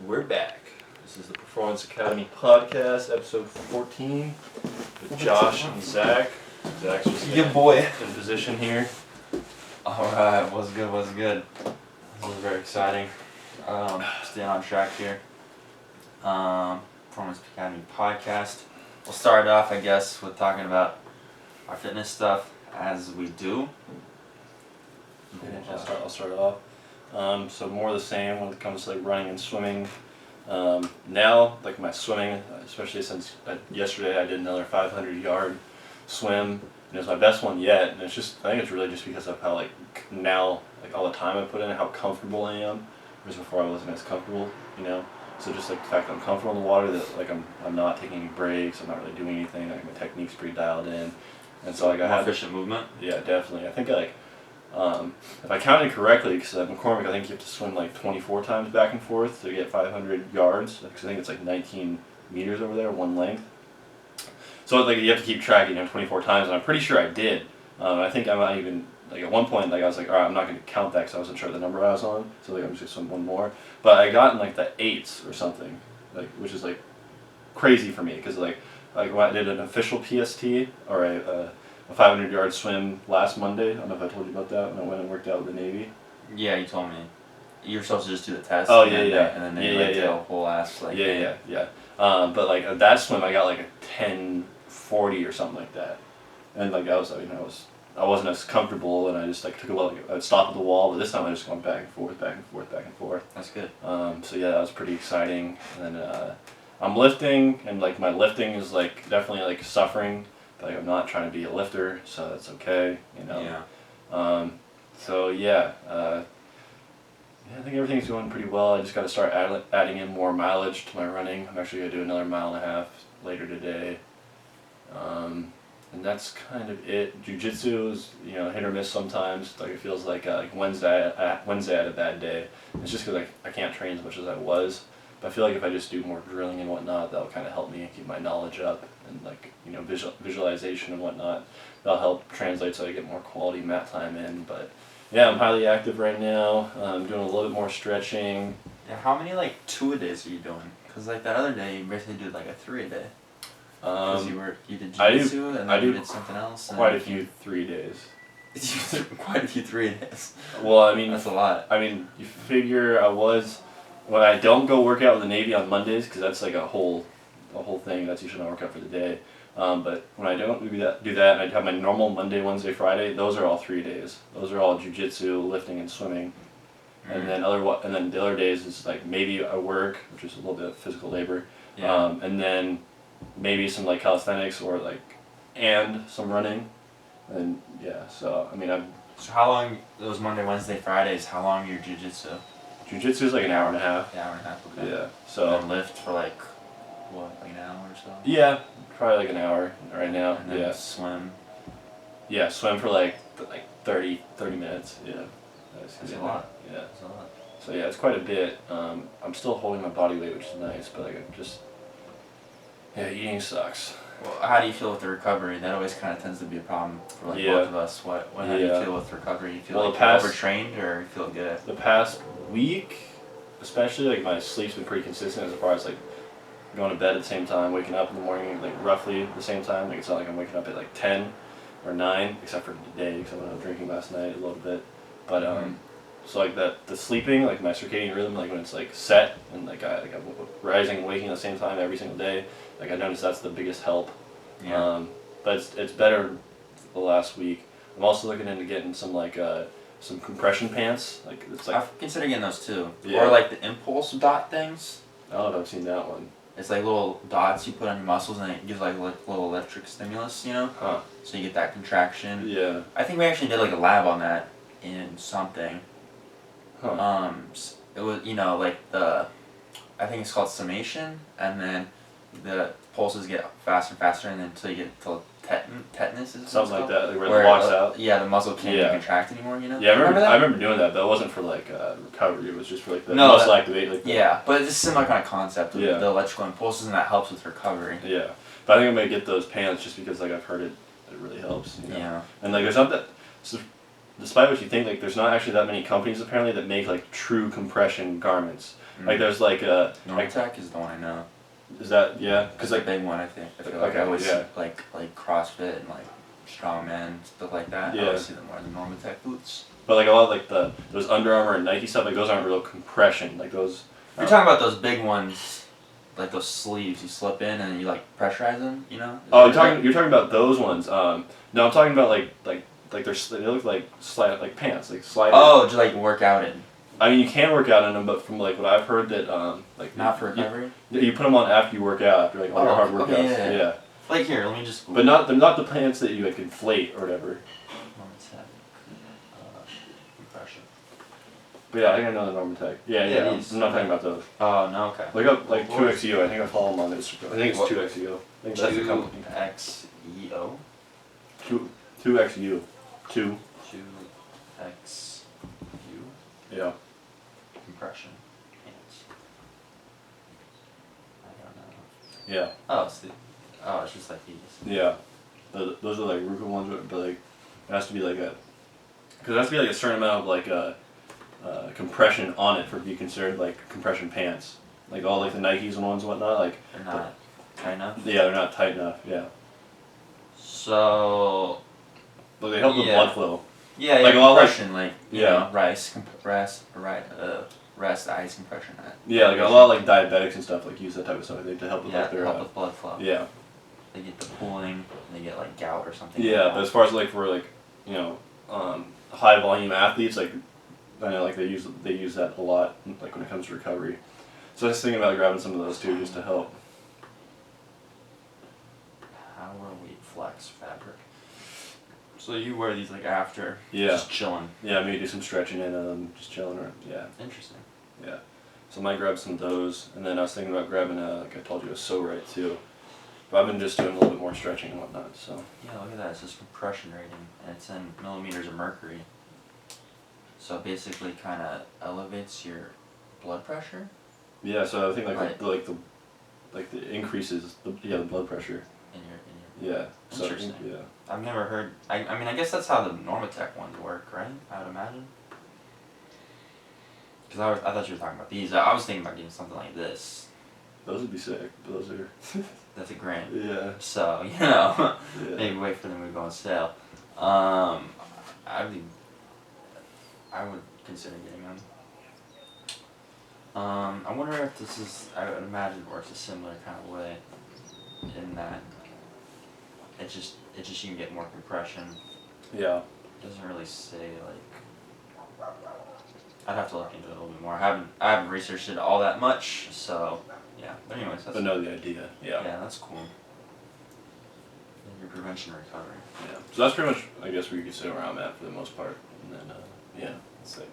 We're back. This is the Performance Academy podcast, episode 14, with Josh and Zach. Zach's just Good boy. in position here. Alright, what's good, what's good? This is very exciting. Staying on track here. Performance Academy podcast. We'll start off, I guess, with talking about our fitness stuff, as we do. I'll start off. So more of the same when it comes to like running and swimming. Now, like my swimming, especially since yesterday I did another 500-yard swim, and it was my best one yet. And it's just, I think it's really just because of how like now, like all the time I put in, how comfortable I am. Whereas before I wasn't as comfortable, you know. So just like the fact that I'm comfortable in the water, that like I'm not taking any breaks, I'm not really doing anything. Like my technique's pretty dialed in, and so like I have efficient movement. Yeah, definitely. I think like. If I counted correctly, because at McCormick I think you have to swim like 24 times back and forth to get 500 yards, because I think it's like 19 meters over there, one length. So like you have to keep track, 24 times, and I'm pretty sure I did. I think I might even, like at one point, like I was like, alright, I'm not going to count that because I wasn't sure the number I was on, so like I'm just going to swim one more. But I got in like the 8s or something, like which is like crazy for me, because like when I did an official PST, or a 500-yard swim last Monday. I don't know if I told you about that when I went and worked out with the Navy. Yeah, you told me. You were supposed to just do the test. Oh, and yeah, then yeah. And then they did a whole ass like. Yeah. But like at that swim, I got like a 10:40 or something like that, and like I wasn't as comfortable, and I just like took a while. Like, I'd stop at the wall, but this time I just went back and forth. That's good. So yeah, that was pretty exciting. And then I'm lifting, and like my lifting is like definitely like suffering. Like I'm not trying to be a lifter, so that's okay, Yeah. So yeah, I think everything's going pretty well. I just got to start adding in more mileage to my running. I'm actually gonna do another 1.5 miles later today, and that's kind of it. Jiu-jitsu is hit or miss sometimes. Like it feels like Wednesday I had a bad day. It's just because I can't train as much as I was. But I feel like if I just do more drilling and whatnot, that'll kind of help me keep my knowledge up, and like visualization and whatnot. That'll help translate so I get more quality mat time in. But yeah, I'm highly active right now. I'm doing a little bit more stretching. Yeah, how many like 2-a-days are you doing? Because like that other day you basically did like a 3-a-day. Because you did jiu-jitsu and then you did something else. Quite a few 3-days. Quite a few 3-a-days. Well, I mean, that's a lot. I mean, you figure when I don't go work out with the Navy on Mondays, because that's like a whole thing. That's usually my workout for the day. But when I don't do that, and I have my normal Monday, Wednesday, Friday, those are all 3 days. Those are all jiu-jitsu, lifting, and swimming. And then the other days is like maybe I work, which is a little bit of physical labor. Yeah. And then maybe some like calisthenics and some running. And yeah, so I mean So how long those Monday, Wednesday, Fridays? How long your jiu-jitsu? Jiu-jitsu is like an hour and a half. An hour and a half. Okay. Yeah. So. And then lift for like an hour or so. Yeah, probably like an hour right now. And then swim. Yeah, swim for like 30 minutes. Yeah. That's a lot. Yeah. That's a lot. So yeah, it's quite a bit. I'm still holding my body weight, which is nice, but like eating sucks. Well, how do you feel with the recovery? That always kind of tends to be a problem for like both of us. How do you feel with recovery? You feel like you're overtrained, or you feel good? The past week, especially, like my sleep's been pretty consistent as far as like going to bed at the same time, waking up in the morning like roughly the same time. Like it's not like I'm waking up at like 10 or 9, except for today because I went out drinking last night a little bit. But so like the sleeping, like my circadian rhythm, like when it's like set and like I'm rising and waking at the same time every single day. Like I noticed that's the biggest help. Yeah. But it's better the last week. I'm also looking into getting some some compression pants. Like it's like I've considered getting those too. Yeah. Or like the impulse dot things. I don't know if I've seen that one. It's like little dots you put on your muscles, and it gives like little electric stimulus, Huh. So you get that contraction. Yeah. I think we actually did like a lab on that in something. Huh. It was like I think it's called summation, and then the pulses get faster and faster, and then until you get to tetanus is something like that, like where it walks out. Yeah, the muscle can't even contract anymore. Yeah, I remember doing that, but it wasn't for like recovery. It was just for like the muscle activate. Like yeah, but it's a similar kind of concept of the electrical impulses, and that helps with recovery. Yeah, but I think I'm gonna get those pants just because like I've heard it really helps. Yeah. And like there's not that. So, despite what you think, like there's not actually that many companies apparently that make like true compression garments. Like there's like Normatec is the one I know. is that yeah? Because like big one, I think. I feel like Okay, I always yeah. see like CrossFit and like strongman stuff like that. I Yeah. always see them wearing the Normatec boots. But like a lot of like those Under Armour and Nike stuff, like those aren't real compression. Like those. You're talking about those big ones, like those sleeves you slip in and you like pressurize them, you know? Oh, you're talking about those ones. No, I'm talking about like they look like slide like pants, like sliders. Oh, just like work out in. I mean, you can work out in them, but from like what I've heard that like Not for recovery. You put them on after you work out, after like all your hard workouts. Okay, yeah. Like here, let me just. But not the pants that you like inflate or whatever. Normatec, compression. But yeah, I think I know the Normatec. Yeah, I'm not talking about those. Oh no, okay. Look up like 2XU. I think I follow them on Instagram. I think it's 2XU. I think that's the company. 2XEO. 2XU. 2. 2XU. Yeah. Compression pants. I don't know. Yeah. It's just like these. Yeah. Those are like Ruka ones, but like it has to be like because it has to be like a certain amount of like compression on it for it to be considered like compression pants. Like all like the Nikes and ones and whatnot, like They're not tight enough. Yeah, they're not tight enough. Yeah. So. But they help with blood flow. Yeah, like compression, like you yeah, know, rest, ice compression. Yeah, like a lot of like diabetics and stuff like use that type of stuff to help with like their help with blood flow. Yeah. They get the pooling, they get like gout or something. Yeah, like but as far as like for like high volume athletes, like I know like they use that a lot like when it comes to recovery. So I was thinking about grabbing some of those too just to help. Power weight flex fabric. So you wear these like after? Yeah. Just chilling. Yeah, maybe do some stretching in them, just chilling or yeah. Interesting. Yeah. So I might grab some of those, and then I was thinking about grabbing like I told you, a So-Right too. But I've been just doing a little bit more stretching and whatnot, so. Yeah, look at that. It says compression rating, and it's in millimeters of mercury. So it basically kind of elevates your blood pressure. Yeah, so I think like right. the increases the blood pressure. In your. Yeah. Interesting. So, yeah. I've never heard. I mean, I guess that's how the Normatec ones work, right? I would imagine. Because I thought you were talking about these. I was thinking about getting something like this. Those would be sick. Those are. That's $1,000. Yeah. So you know, yeah. maybe wait for them to go on sale. I would consider getting them. I wonder if this is. I would imagine it works a similar kind of way. In that. It just you can get more compression. Yeah. It doesn't really say like. I'd have to look into it a little bit more. I haven't researched it all that much, so yeah. But anyways, that's. But know the idea. Yeah. Yeah, that's cool. Your prevention and recovery. Yeah. So that's pretty much, I guess, where you can sit where I'm at for the most part, and then yeah, that's like.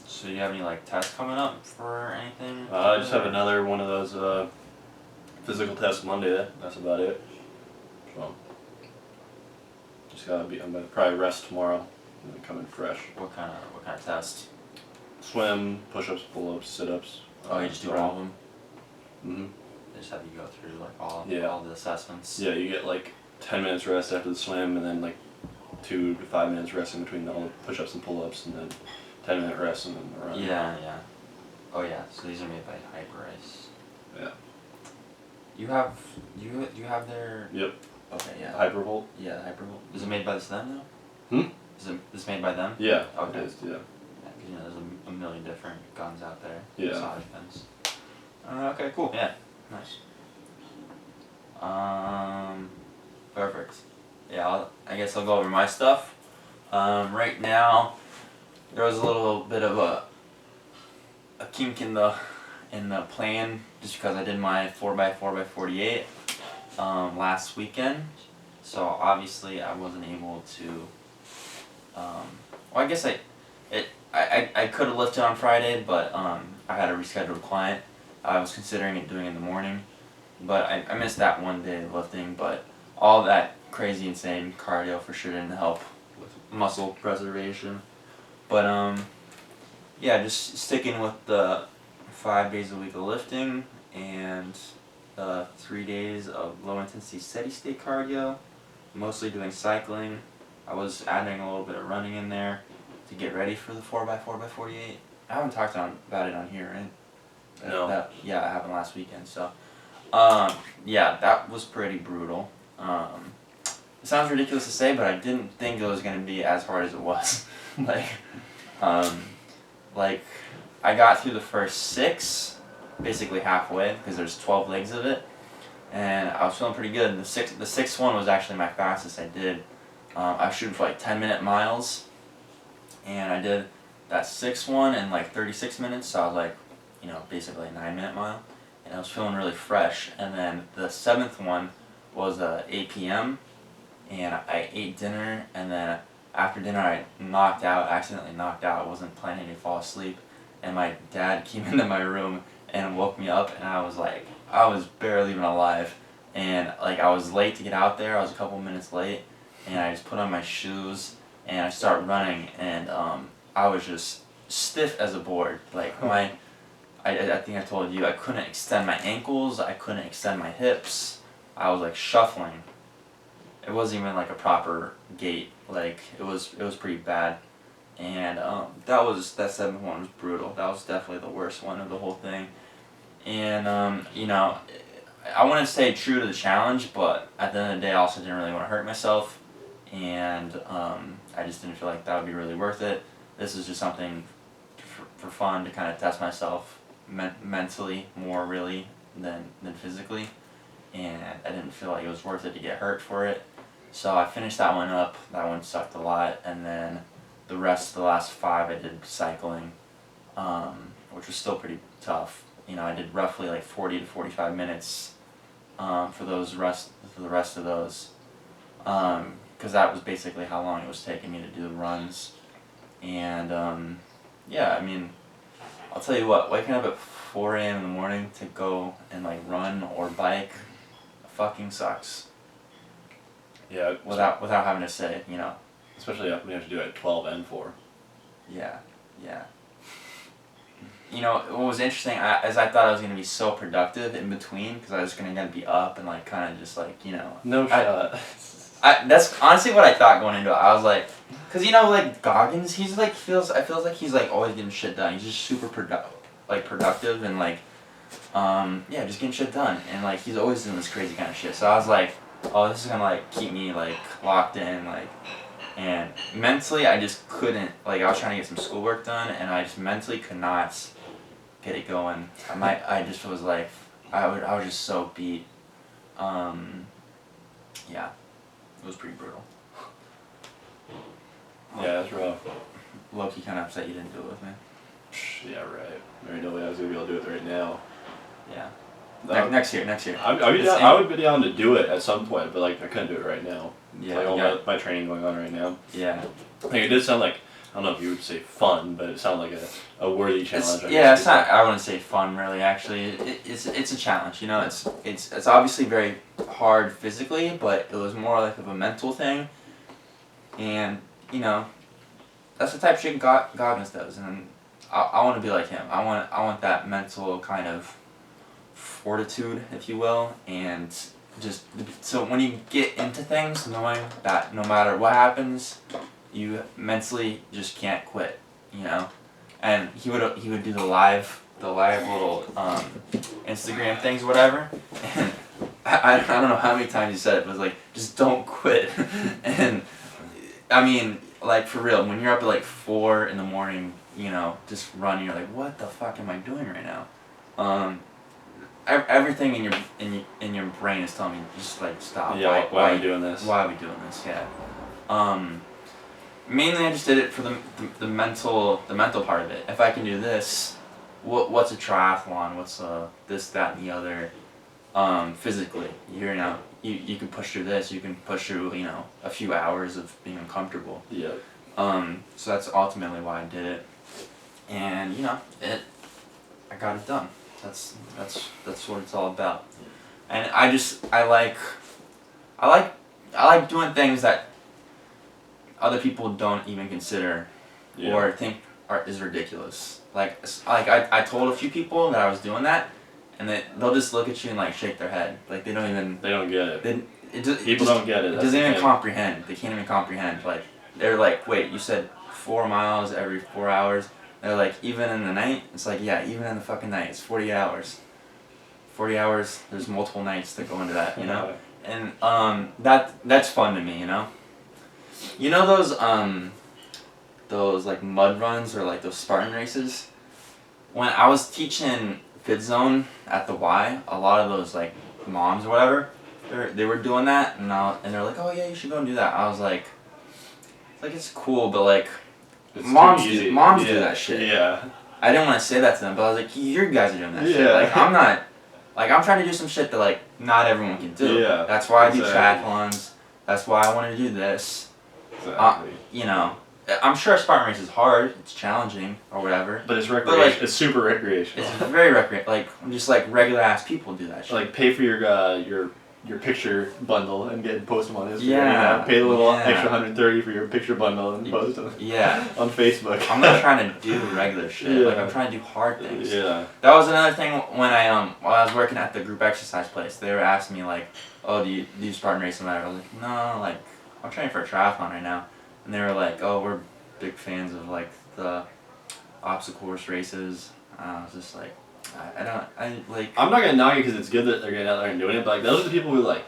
So you have any like tests coming up for anything? I just have another one of those physical tests Monday. That's about it. So. Just gotta be. I'm gonna probably rest tomorrow, and then come in fresh. What kind of test? Swim, push-ups, pull-ups, sit-ups. Oh, you just do all of them? Mm-hmm. They just have you go through like all the assessments? Yeah, you get like 10 minutes rest after the swim, and then like 2 to 5 minutes rest in between all the push-ups and pull-ups, and then 10-minute rest and then the run. Yeah. Oh yeah, so these are made by Hyperice. Yeah. You have their... Yep. Okay, yeah. Hypervolt? Yeah, Hypervolt. Is it made by them though? Is this made by them? Yeah. Okay. It is, yeah. Because you know, there's a million different guns out there. Yeah. Massage guns. Okay, cool. Yeah. Nice. Perfect. Yeah, I guess I'll go over my stuff. Right now, there was a little bit of a kink in the plan just because I did my 4x4x48 last weekend. So obviously I wasn't able to. Well, I guess I could have lifted on Friday, but I had a rescheduled client. I was considering doing it in the morning, but I missed that one day of lifting. But all that crazy insane cardio for sure didn't help with muscle preservation. But yeah, just sticking with the 5 days a week of lifting and 3 days of low intensity steady state cardio. Mostly doing cycling. I was adding a little bit of running in there to get ready for the 4x4x48. I haven't talked about it on here, right? No. It happened last weekend. So, yeah, that was pretty brutal. It sounds ridiculous to say, but I didn't think it was gonna be as hard as it was. like, um, like, I got through the first 6, basically halfway, because there's 12 legs of it, and I was feeling pretty good. And the sixth one was actually my fastest I did. I was shooting for like 10-minute miles, and I did that 6th one in like 36 minutes, so I was like, basically a 9-minute mile, and I was feeling really fresh. And then the 7th one was 8 p.m., and I ate dinner, and then after dinner I accidentally knocked out. I wasn't planning to fall asleep, and my dad came into my room and woke me up, and I was barely even alive, and like I was late to get out there. I was a couple minutes late, and I just put on my shoes and I started running, and I was just stiff as a board. Like I think I told you, I couldn't extend my ankles, I couldn't extend my hips. I was like shuffling. It wasn't even like a proper gait. Like it was pretty bad. And that 7th one was brutal. That was definitely the worst one of the whole thing. And I wanted to stay true to the challenge, but at the end of the day I also didn't really want to hurt myself, and I just didn't feel like that would be really worth it. This is just something for fun, to kind of test myself mentally more really than physically, and I didn't feel like it was worth it to get hurt for it. So I finished that one up. That one sucked a lot, and then the last 5 I did cycling, which was still pretty tough. I did roughly like 40 to 45 minutes for the rest of those, because that was basically how long it was taking me to do the runs. And yeah, I mean, I'll tell you what, waking up at 4 a.m. in the morning to go and like run or bike fucking sucks. Yeah. Without having to say, Especially when you have to do it at 12 and 4. Yeah. What was interesting, as I thought I was going to be so productive in between, because I was going to be up and like kind of just like, No shot. That's honestly what I thought going into it. I was like, because like Goggins, he's like I feel like he's like always getting shit done. He's just super productive and like, just getting shit done, and like he's always doing this crazy kind of shit. So I was like, oh, this is gonna like keep me like locked in, like, and mentally I just couldn't, like I was trying to get some schoolwork done, and I just mentally could not get it going. I just was like, I was just so beat. Yeah. It was pretty brutal. Yeah, that's rough. Low-key kind of upset you didn't do it with me. Yeah, right. There ain't no way I was gonna be able to do it right now. Yeah. Next year. I would be down to do it at some point, but like I couldn't do it right now. Yeah. Like all my training going on right now. Yeah. Like it did sound like, I don't know if you would say fun, but it sounded like a worthy challenge. It's not. I wouldn't say fun really. Actually, it's a challenge. It's obviously very hard physically, but it was more like of a mental thing, and that's the type of shit Goggins does, and I want to be like him. I want that mental kind of fortitude, if you will, and just so when you get into things, knowing that no matter what happens, you mentally just can't quit, And he would do the live little Instagram things or whatever, and I don't know how many times he said it, but it was like, just don't quit. And I mean, like for real, when you're up at like 4 in the morning, just running, you're like, what the fuck am I doing right now? Everything in your brain is telling me just like stop. Yeah, why are we doing this? Why are we doing this? Yeah. Mainly, I just did it for the mental part of it. If I can do this, what's a triathlon? What's this, that, and the other? Physically, you can push through this. You can push through a few hours of being uncomfortable. Yeah. So that's ultimately why I did it, and I got it done. That's what it's all about. And I like doing things that other people don't even consider or think is ridiculous. Like I told a few people that I was doing that, and they'll just look at you and like shake their head, like they don't get it. People don't get it. It doesn't even comprehend. They can't even comprehend. Like they're like, wait, you said 4 miles every 4 hours? They're like, even in the night? It's like, yeah, even in the fucking night. It's 40 hours. 40 hours, there's multiple nights that go into that, you know? And that's fun to me, you know? You know those like mud runs or like those Spartan races? When I was teaching Fit Zone at the Y, a lot of those like moms or whatever, they were doing that, and they're like, oh yeah, you should go and do that. I was like it's cool, but like It's moms too easy. do that shit. Yeah. I didn't want to say that to them, but I was like, you guys are doing that shit. Yeah. Like I'm not, like I'm trying to do some shit that like not everyone can do. Yeah. That's why I do Exactly. triathlons. That's why I want to do this. Exactly. You know, I'm sure a Spartan race is hard. It's challenging or whatever. But it's But, recreation. like, It's super recreational. It's very like just like regular ass people do that shit. Like pay for your picture bundle and post them on Instagram. Yeah, You know? Pay a little yeah. extra 130 for your picture bundle and post them Yeah. on Facebook. I'm not trying to do regular shit. Yeah. Like I'm trying to do hard things. Yeah. That was another thing when while I was working at the group exercise place. They were asking me like, "Oh, do you Spartan race and whatever?" I was like, "No, like I'm training for a triathlon right now." And they were like, "Oh, we're big fans of like the obstacle course races." I was just like, I like. I'm not gonna knock it because it's good that they're getting out there and doing it. But like those are the people who like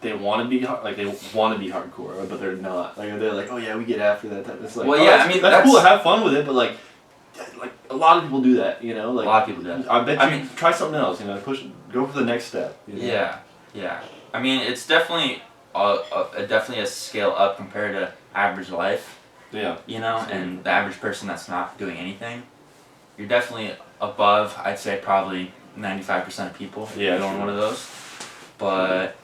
they want to be hardcore, but they're not. Like they're like, oh yeah, we get after that. It's like, Well, oh, yeah, that's, I mean, that's cool to that's- have fun with it, but like a lot of people do that. You know, like A lot of people do that. I bet I you mean- try something else. You know, go for the next step. You know? Yeah, yeah. I mean, it's definitely definitely a scale up compared to average life. Yeah. You know, Same. and the average person that's not doing anything. You're definitely above, I'd say probably 95% of people Yeah, doing true. one of those. But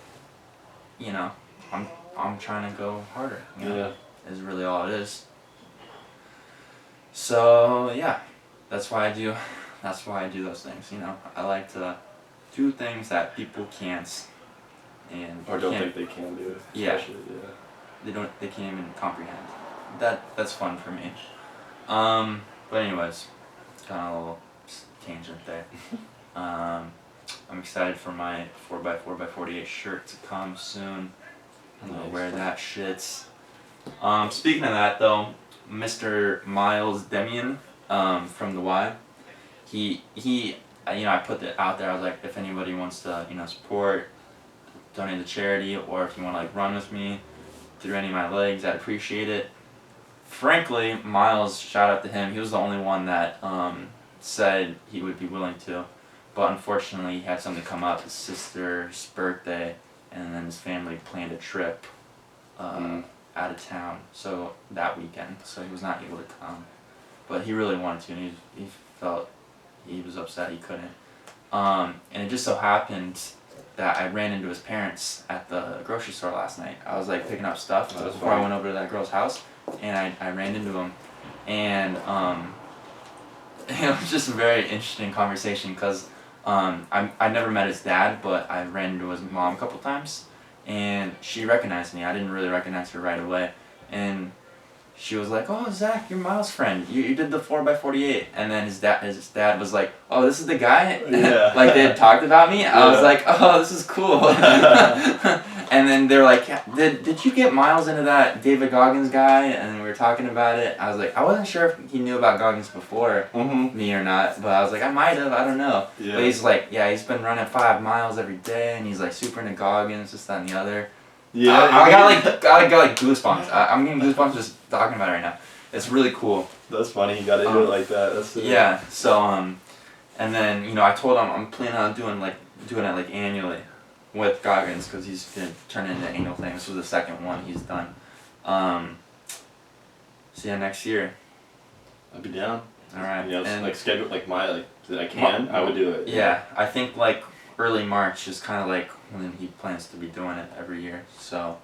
you know, I'm trying to go harder. You know, Yeah. is really all it is. So yeah, that's why I do those things. You know, I like to do things that people can't and Or don't can't- think they can do it. Yeah. Especially, yeah. they can't even comprehend. That's fun for me. But anyways, it's kind of a little tangent there. I'm excited for my 4x4x48 shirt to come soon. I'm gonna Nice. wear that shit. Speaking of that though, Mr. Miles Demian from the Y, he I put it out there. I was like, if anybody wants to support, donate to charity, or if you want to like run with me through any of my legs, I'd appreciate it. Frankly, Miles, shout out to him. He was the only one that said he would be willing to, but unfortunately, he had something come up. His sister's birthday, and then his family planned a trip out of town. So that weekend, so he was not able to come, but he really wanted to, and he felt he was upset he couldn't. And it just so happened that I ran into his parents at the grocery store last night. I was like picking up stuff That's before I funny. went over to that girl's house, and I ran into him, and it was just a very interesting conversation because I never met his dad, but I ran into his mom a couple times, and she recognized me. I didn't really recognize her right away, and she was like, "Oh, Zach, you're Miles' friend. You did the 4x48." And then his dad was like, "Oh, this is the guy?" Yeah. Like they had talked about me. I was Yeah. like, "Oh, this is cool." And then they're like, "Did you get Miles into that David Goggins guy?" And we were talking about it. I was like, I wasn't sure if he knew about Goggins before Mm-hmm. me or not, but I was like, I might have. I don't know. Yeah. But he's like, yeah, he's been running 5 miles every day, and he's like super into Goggins, this, that, and the other. Yeah. I got like goosebumps. I'm getting goosebumps just talking about it right now. It's really cool. That's funny. He got into it like that. That's Yeah. So and then I told him I'm planning on doing it like annually with Goggins because he's gonna turn into an annual thing. This was the second one he's done. So yeah, next year. I'd be down. All right. You know, And- like schedule that I can. I would do it. Yeah, I think like early March is kind of like when he plans to be doing it every year. So.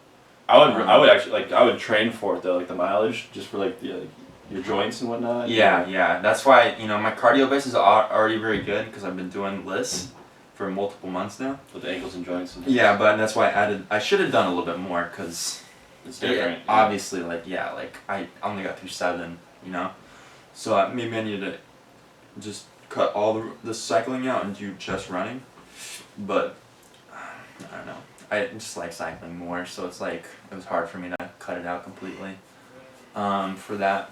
I would actually I would train for it though, like the mileage, just for like your joints and whatnot. Yeah. That's why my cardio base is already very good because I've been doing this for multiple months now. With the ankles and joints. And Yeah, but that's why I should have done a little bit more because it's different. obviously I only got through 7, so maybe I need to just cut all the cycling out and do just running, but I don't know. I just like cycling more, so it's like it was hard for me to cut it out completely for that.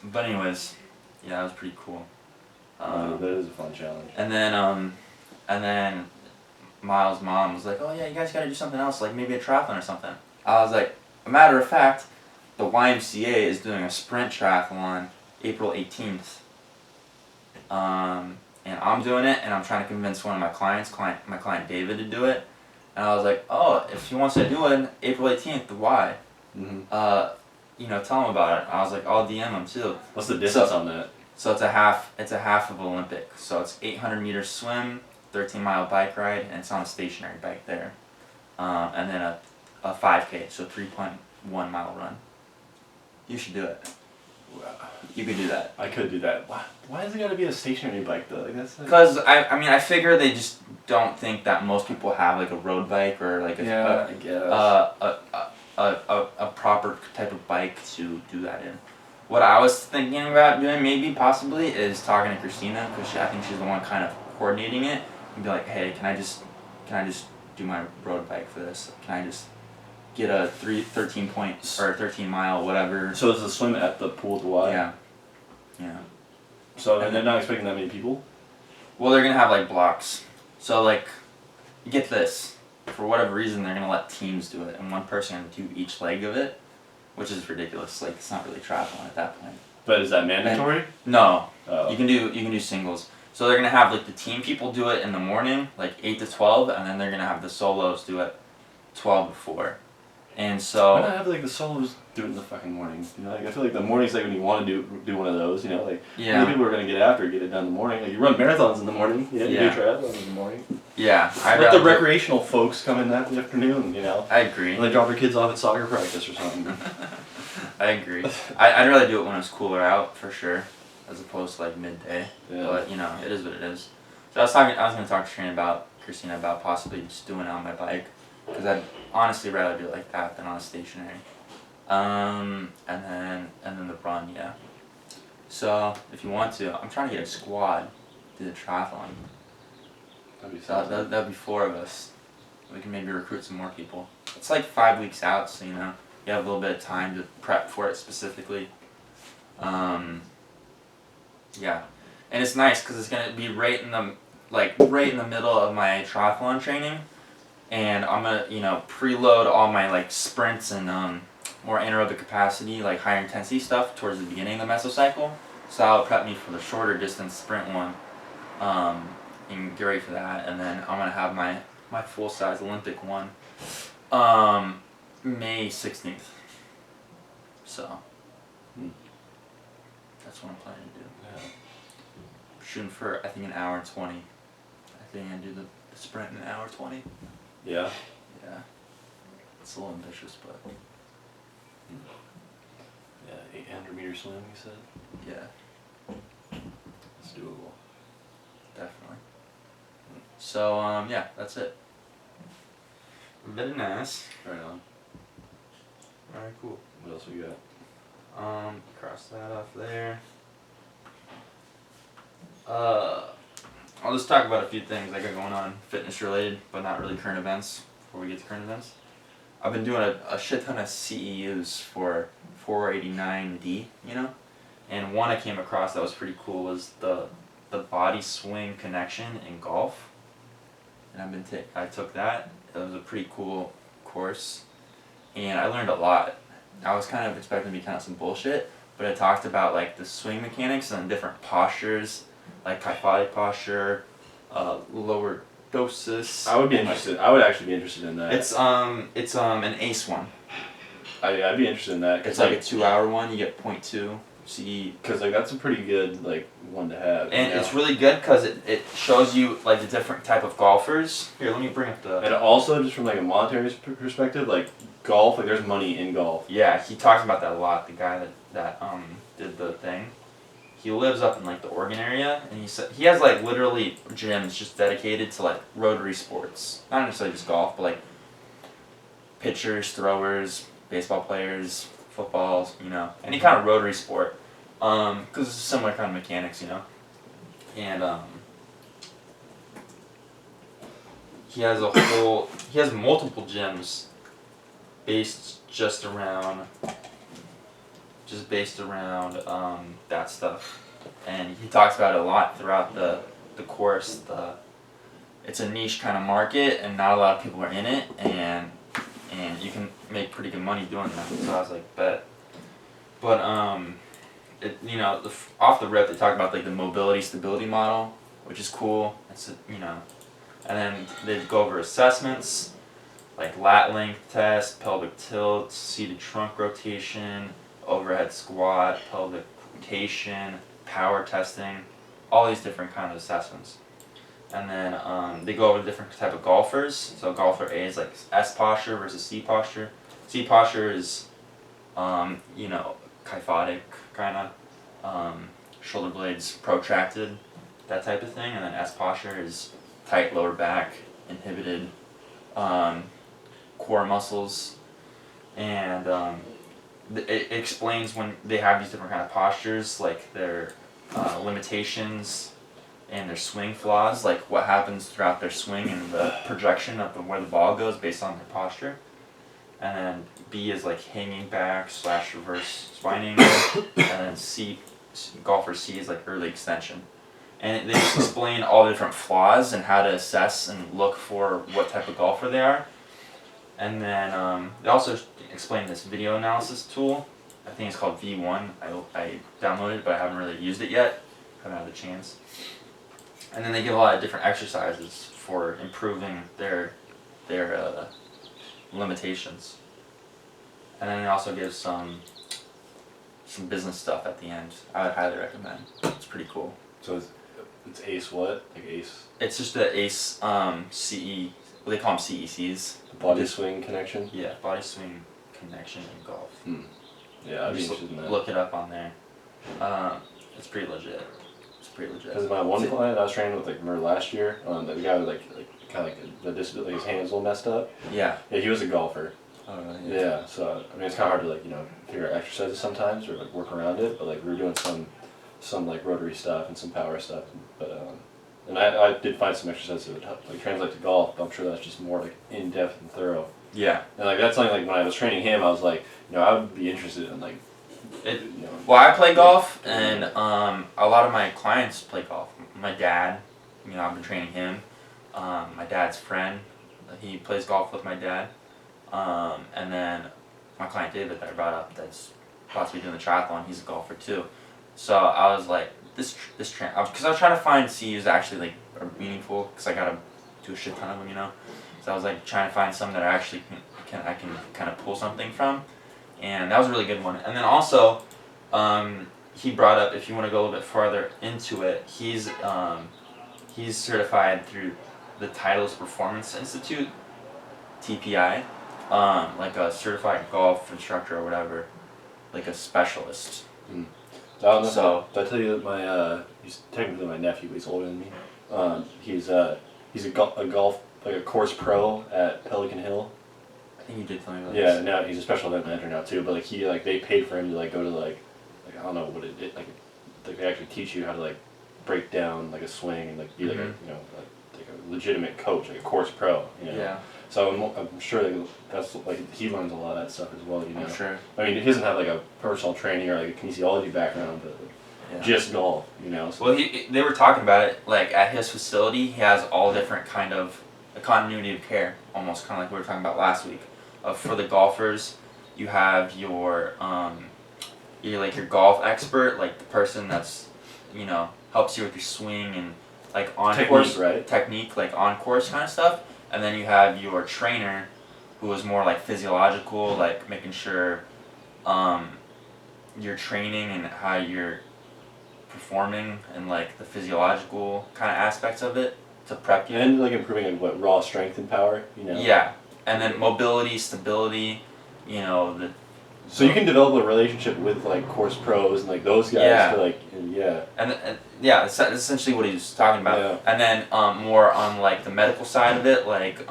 But anyways, Yeah, it was pretty cool. That is a fun challenge. And then Miles' mom was like, oh yeah, you guys gotta do something else, like maybe a triathlon or something. I was like, a matter of fact, the YMCA is doing a sprint triathlon April 18th. And I'm doing it, and I'm trying to convince one of my client David to do it. And I was like, oh, if he wants to do it April 18th, why? Mm-hmm. Tell him about it. I was like, I'll DM him too. What's the distance on that? So it's a half of Olympic. So it's 800 meter swim, 13-mile bike ride, and it's on a stationary bike there. And then a 5K, so 3.1 mile run. You should do it. Wow. You could do that. I could do that. Why does it gotta be a stationary bike though? Like that's like... Because I figure they just don't think that most people have like a road bike or like I guess. a proper type of bike to do that in. What I was thinking about doing maybe possibly is talking to Christina, because I think she's the one kind of coordinating it, and be like, hey, can I just do my road bike for this? Can I just get a 13 mile whatever? So is the swim at the pool at the Y? Yeah. So and they're not expecting that many people? Well, they're gonna have like blocks. So like, get this. For whatever reason, they're gonna let teams do it, and one person gonna do each leg of it, which is ridiculous. Like, it's not really triathlon at that point. But is that mandatory? No. Oh. You can do singles. So they're gonna have like the team people do it in the morning, like 8 to 12, and then they're gonna have the solos do it 12 to 4. And so Why not have like the solos do it in the fucking morning? You know, like I feel like the morning's like when you want to do one of those. You know, like yeah. people are gonna get after it, get it done in the morning. Like you run marathons in the morning. You Yeah. do triathlons in the morning. Yeah. Let the recreational folks come in that afternoon. You know. I agree. And they drop their kids off at soccer practice or something. I agree. I'd rather do it when it's cooler out for sure, as opposed to like midday. Yeah. But you know, it is what it is. So I was gonna talk to Christina about possibly just doing it on my bike, because I'd honestly rather do it like that than on a stationary. And then the run, yeah. So if you want to, I'm trying to get a squad to do the triathlon. That'd be 4 of us. We can maybe recruit some more people. It's like 5 weeks out, so you know you have a little bit of time to prep for it specifically. Yeah, and it's nice because it's gonna be right in the middle of my triathlon training, and I'm gonna preload all my like sprints and more anaerobic capacity, like higher intensity stuff towards the beginning of the mesocycle. So that'll prep me for the shorter distance sprint one, and get ready for that. And then I'm gonna have my full size Olympic one, May 16th. So that's what I'm planning to do. Yeah. Shooting for I think an hour and 20. I think I'm gonna do the sprint in an hour 20. Yeah. Yeah. It's a little ambitious, but Yeah, 800 meter swim. You said. yeah, It's doable. definitely. So yeah, that's it. Very nice. Right on. Alright, cool. What else we got? Cross that off there. I'll just talk about a few things I got going on, fitness related, but not really current events, before we get to current events. I've been doing a shit ton of CEUs for 489D, and one I came across that was pretty cool was the body swing connection in golf. And I took that. It was a pretty cool course, and I learned a lot. I was kind of expecting to be kind of some bullshit, but it talked about like the swing mechanics and different postures, like kyphotic posture, lower dosis. I would be interested. I would actually be interested in that. It's an ACE one. I'd be interested in that. It's like a 2-hour one. You get 0.2 CE. Because like that's a pretty good one to have. And it's really good because it shows you like the different type of golfers. Here, let me bring up the. And also just from like a monetary perspective, like golf, like there's money in golf. Yeah, he talks about that a lot. The guy that did the thing. He lives up in like the Oregon area, and he said he has like literally gyms just dedicated to like rotary sports. Not necessarily just golf, but like pitchers, throwers, baseball players, footballs, any kind of rotary sport. Because it's similar kind of mechanics, And he has multiple gyms based around that stuff. and he talks about it a lot throughout the course. It's a niche kind of market, and not a lot of people are in it, and you can make pretty good money doing that. So I was like, bet. But off the rip, they talk about like the mobility stability model, which is cool. It's and then they go over assessments like lat length test, pelvic tilt, seated trunk rotation, overhead squat, pelvic rotation, power testing, all these different kind of assessments. And then they go over different type of golfers. So golfer A is like S posture versus C posture. C posture is, kyphotic kind of, shoulder blades protracted, that type of thing. And then S posture is tight lower back, inhibited core muscles. And it explains when they have these different kind of postures, like their limitations and their swing flaws, like what happens throughout their swing and the projection of where the ball goes based on their posture. And then B is like hanging back / reverse swining, and then golfer C is like early extension. And they just explain all the different flaws and how to assess and look for what type of golfer they are. And then they also explain this video analysis tool. I think it's called V1. I downloaded it, but I haven't really used it yet. Haven't had the chance. And then they give a lot of different exercises for improving their limitations. And then they also give some business stuff at the end. I would highly recommend. It's pretty cool. So it's ACE what? Like ACE? It's just the ACE CE. Well, they call them CECs. The body swing connection? Yeah, body swing connection in golf. Yeah, I'd be interested in that. Look it up on there. It's pretty legit. Because my one client I was training with, like, remember last year, the guy with kind of like the disability, his hands all messed up. Yeah. Yeah, he was a golfer. Oh, really? Yeah. So I mean, it's kind of hard to figure out exercises sometimes or like work around it. But like we were doing some like rotary stuff and some power stuff. But and I did find some exercises that would help, like translate to golf. But I'm sure that's just more like in depth and thorough. Yeah. And like that's something like when I was training him, I was like, I would be interested in like. Well, I play golf, and a lot of my clients play golf. My dad, I've been training him. My dad's friend, he plays golf with my dad. And then my client David that I brought up, that's possibly doing the triathlon, he's a golfer too. So I was like, because I was trying to find CEs that actually like are meaningful, because I gotta do a shit ton of them, So I was like trying to find some that I actually I can kind of pull something from. And that was a really good one. And then also, he brought up, if you want to go a little bit farther into it, he's certified through the Titleist Performance Institute, TPI, like a certified golf instructor or whatever, like a specialist. So did I tell you that he's technically my nephew, but he's older than me. He's a golf, like a course pro at Pelican Hill. I think you did tell me about Yeah, this. now he's a special event manager now too. But like they paid for him to like go to like I don't know what it like they actually teach you how to like break down like a swing and like be like a like a legitimate coach, like a course pro. Yeah. So I'm sure that's like he learns a lot of that stuff as well. I'm sure. I mean, he doesn't have like a personal training or like a kinesiology background, but like, just golf. So. Well, they were talking about it like at his facility. He has all different kind of a continuity of care, almost kind of like we were talking about last week. For the golfers, you have your like your golf expert, like the person that's helps you with your swing and like on course technique, like on course kind of stuff. And then you have your trainer, who is more like physiological, like making sure you're training and how you're performing and like the physiological kind of aspects of it to prep you. And like improving like raw strength and power, Yeah, and then mobility, stability, So you can develop a relationship with like course pros and like those guys to like And that's essentially what he was talking about. Yeah. And then more on like the medical side of it, like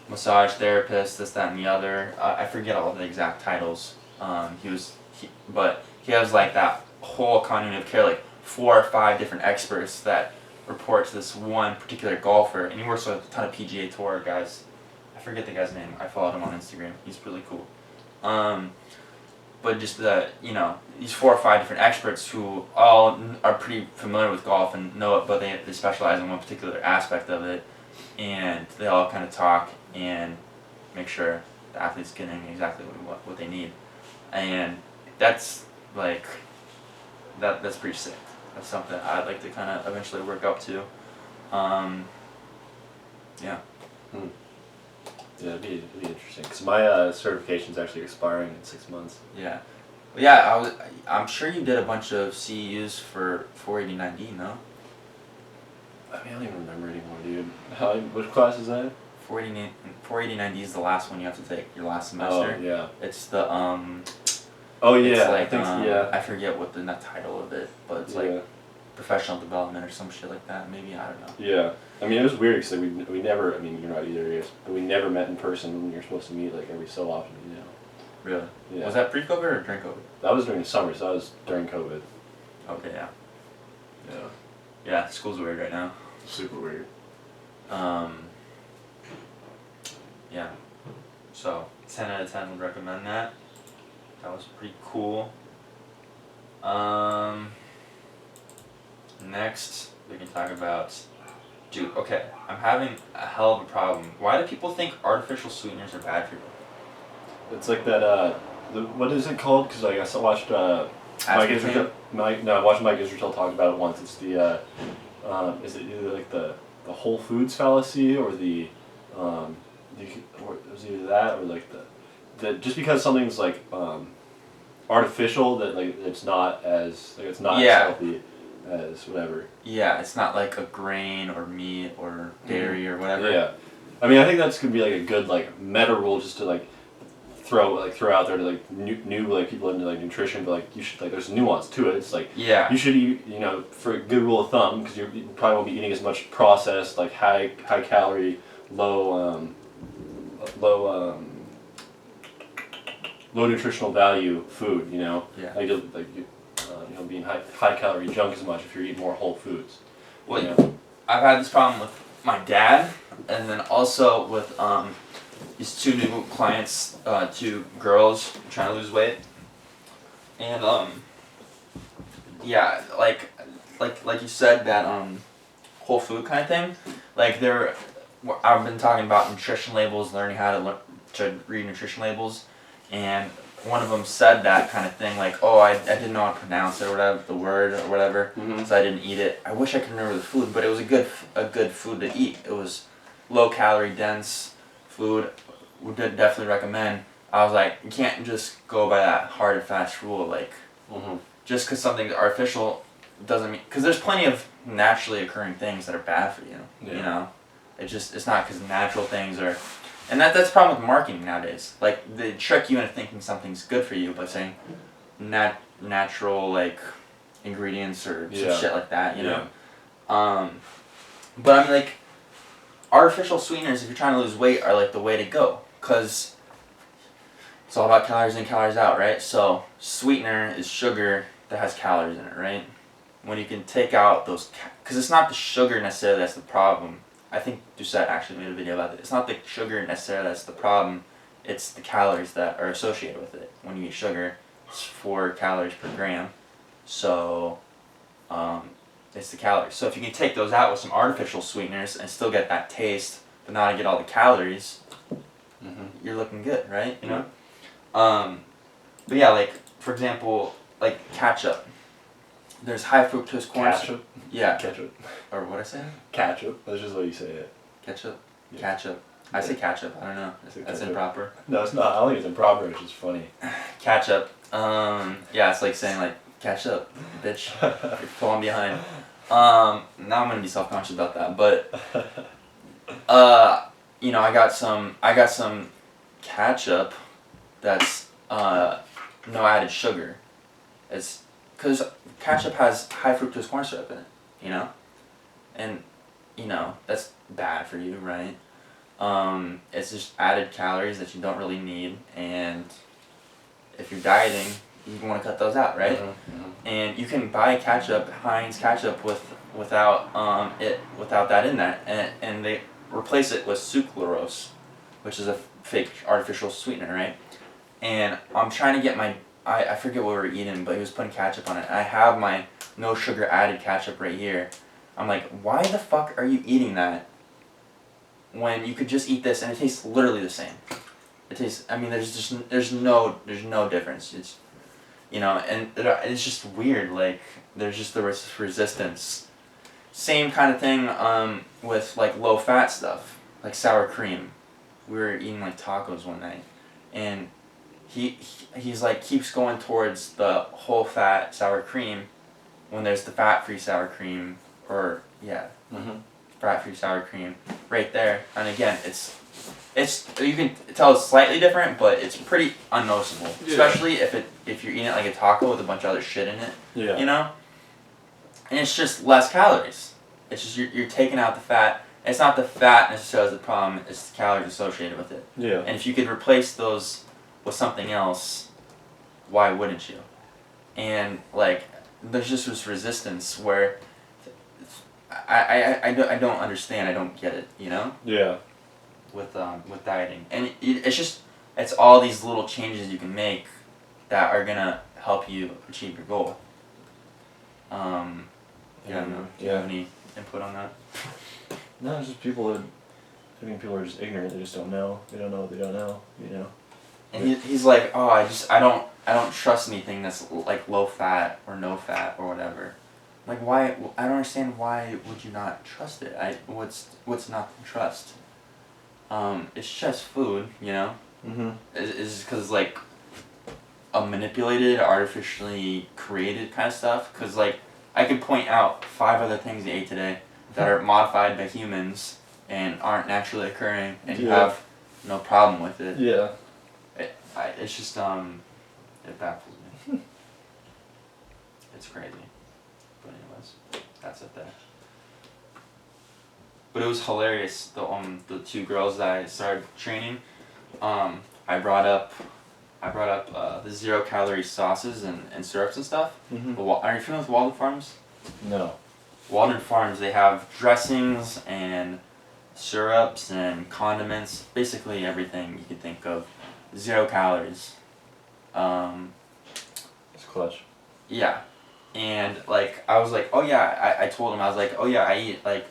massage therapist, this, that, and the other. I forget all the exact titles. But he has like that whole continuity of care, like 4 or 5 different experts that report to this one particular golfer, and he works with a ton of PGA Tour guys. I forget the guy's name. I followed him on Instagram. He's really cool. But just these 4 or 5 different experts who all are pretty familiar with golf and know it, but they specialize in one particular aspect of it, and they all kind of talk and make sure the athlete's getting exactly what they need, and that's like that's pretty sick. That's something I'd like to kind of eventually work up to. Yeah. Yeah, it'd be interesting because my certification's actually expiring in 6 months. Yeah. Well, yeah, I'm sure you did a bunch of CEUs for 489D, no? I mean, I don't even remember anymore, dude. Which class is that? 489D is the last one you have to take, your last semester. Oh, yeah. It's the, Oh, yeah, it's like, I think, yeah. I forget what the title of it, but it's like professional development or some shit like that, maybe, I don't know. Yeah. I mean, it was weird because like, we never, I mean, you're not either, I guess, but we never met in person when you're supposed to meet like every so often, you know. Really? Yeah. Was that pre-COVID or during COVID? That was during the summer, so that was during COVID. Okay, yeah. Yeah. Yeah, school's weird right now. Super weird. Yeah. So, 10 out of 10 would recommend that. That was pretty cool. Next, we can talk about... Dude, okay, I'm having a hell of a problem. Why do people think artificial sweeteners are bad for you? It's like that, what is it called? Because like, I watched, Mike Israel, I watched Mike Israel talk about it once. It's the, is it either like the Whole Foods fallacy or the, or it was either that or like the just because something's like, artificial that like it's not as, like it's not as healthy as whatever. Yeah, it's not like a grain or meat or dairy or whatever. Yeah. I mean, I think that's gonna be like a good like meta rule just to like throw out there to like new like people into like nutrition, but like you should like there's nuance to it. It's like you should eat, you know, for a good rule of thumb because you probably won't be eating as much processed like high calorie low nutritional value food, you know. Like you know, being high calorie junk as much if you're eating more whole foods. Well, you know? I've had this problem with my dad, and then also with these 2 new clients, 2 girls trying to lose weight, and yeah, like you said, that whole food kind of thing, like I've been talking about nutrition labels, learning how to read nutrition labels, and one of them said that kind of thing, like, oh, I didn't know how to pronounce it or whatever, the word or whatever, so I didn't eat it. I wish I could remember the food, but it was a good food to eat. It was low calorie dense food. Would definitely recommend. I was like, you can't just go by that hard and fast rule, like, just because something's artificial doesn't mean, because there's plenty of naturally occurring things that are bad for you, you know? It's not because natural things are, and that's the problem with marketing nowadays. Like, they trick you into thinking something's good for you by saying natural, like, ingredients or some shit like that, you know? But I mean, like, artificial sweeteners, if you're trying to lose weight, are like the way to go, because it's all about calories in, calories out, right? So sweetener is sugar that has calories in it, right? When you can take out those, because it's not the sugar necessarily that's the problem. I think Doucette actually made a video about it. It's not the sugar necessarily that's the problem, it's the calories that are associated with it. When you eat sugar, it's 4 calories per gram, so it's the calories. So if you can take those out with some artificial sweeteners and still get that taste, but not get all the calories, you're looking good, right? You know? But yeah, like, for example, like ketchup. There's high fructose corn syrup. Yeah. Ketchup. Or what I say? Ketchup. That's just what you say it. Ketchup? Yeah. Ketchup. I say ketchup. I don't know. That's improper. No, it's not. I don't think it's improper. It's just funny. Ketchup. Yeah, it's like saying like, catch up, bitch. You're falling behind. Now I'm gonna be self-conscious about that, but you know, I got some ketchup that's no added sugar. It's because ketchup has high fructose corn syrup in it, you know, and you know that's bad for you, right? It's just added calories that you don't really need, and if you're dieting, you want to cut those out, right? And you can buy ketchup, Heinz ketchup, without that in there, and they replace it with sucralose, which is a fake artificial sweetener, right? And I'm trying to get my I forget what we were eating, but he was putting ketchup on it. I have my no sugar added ketchup right here. I'm like, why the fuck are you eating that when you could just eat this and it tastes literally the same? It tastes. I mean, there's no difference. It's, and it's just weird. Like there's just the resistance. Same kind of thing with like low fat stuff, like sour cream. We were eating like tacos one night, and he's like keeps going towards the whole fat sour cream, when there's the fat free sour cream, or fat free sour cream right there. And again, it's you can tell it's slightly different, but it's pretty unnoticeable. Yeah. Especially if you're eating it like a taco with a bunch of other shit in it. Yeah. And it's just less calories. It's just you're taking out the fat. It's not the fat necessarily the problem, it's the calories associated with it. Yeah. And if you could replace those with something else, why wouldn't you? And like there's just this resistance where I don't understand, I don't get it, Yeah. With dieting. And it's all these little changes you can make that are gonna help you achieve your goal. Do you have any input on that? No, it's just people are just ignorant. They just don't know. They don't know what they don't know. And he's like, oh, I don't trust anything that's like low fat or no fat or whatever. Like why? I don't understand why would you not trust it? What's not to trust? It's just food, Mhm. It's because like a manipulated, artificially created kind of stuff. Because like I could point out 5 other things you ate today that are modified by humans and aren't naturally occurring, and you have no problem with it. Yeah. It's just it baffles me. It's crazy. But anyways, that's it there. But it was hilarious. The 2 girls that I started training, I brought up the 0-calorie sauces and syrups and stuff. Mm-hmm. Are you familiar with Walden Farms? No. Walden Farms, they have dressings and syrups and condiments, basically everything you could think of. 0 calories. It's clutch. Yeah. And like I was like, oh yeah, I told him, I was like, oh yeah, I eat like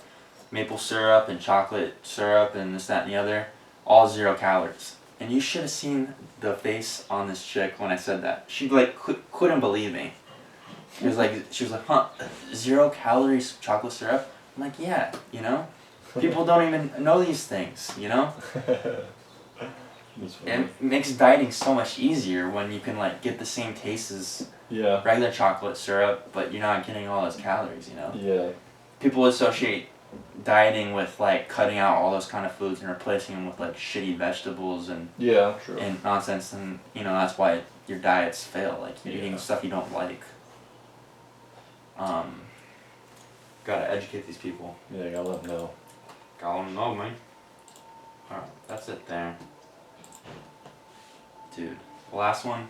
maple syrup and chocolate syrup and this, that, and the other, all 0 calories. And you should have seen the face on this chick when I said that. She like couldn't believe me. She was like, huh, 0 calories chocolate syrup? I'm like, yeah, people don't even know these things, And it makes dieting so much easier when you can like get the same taste as regular chocolate syrup, but you're not getting all those calories, Yeah. People associate dieting with like cutting out all those kind of foods and replacing them with like shitty vegetables and true. And nonsense, and that's why your diets fail. Like you're eating stuff you don't like. Gotta educate these people. Yeah, gotta let them know. Gotta let them know, man. Alright, that's it there. Dude, last one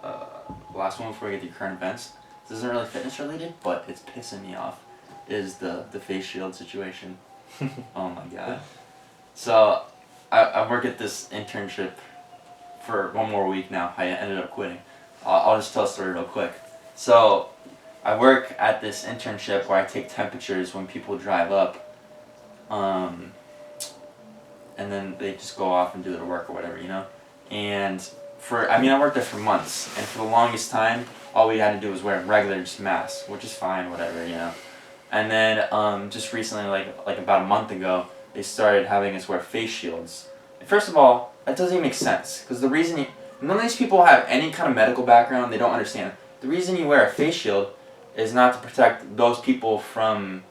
before we get to current events. This isn't really fitness related, but it's pissing me off. Is the face shield situation. Oh my god. So, I work at this internship for 1 more week now. I ended up quitting. I'll just tell a story real quick. So, I work at this internship where I take temperatures when people drive up. And then they just go off and do their work or whatever, And I worked there for months, and for the longest time, all we had to do was wear regular just masks, which is fine, whatever, And then just recently, like about a month ago, they started having us wear face shields. And first of all, that doesn't even make sense, because the reason none of these people have any kind of medical background, they don't understand. The reason you wear a face shield is not to protect those people from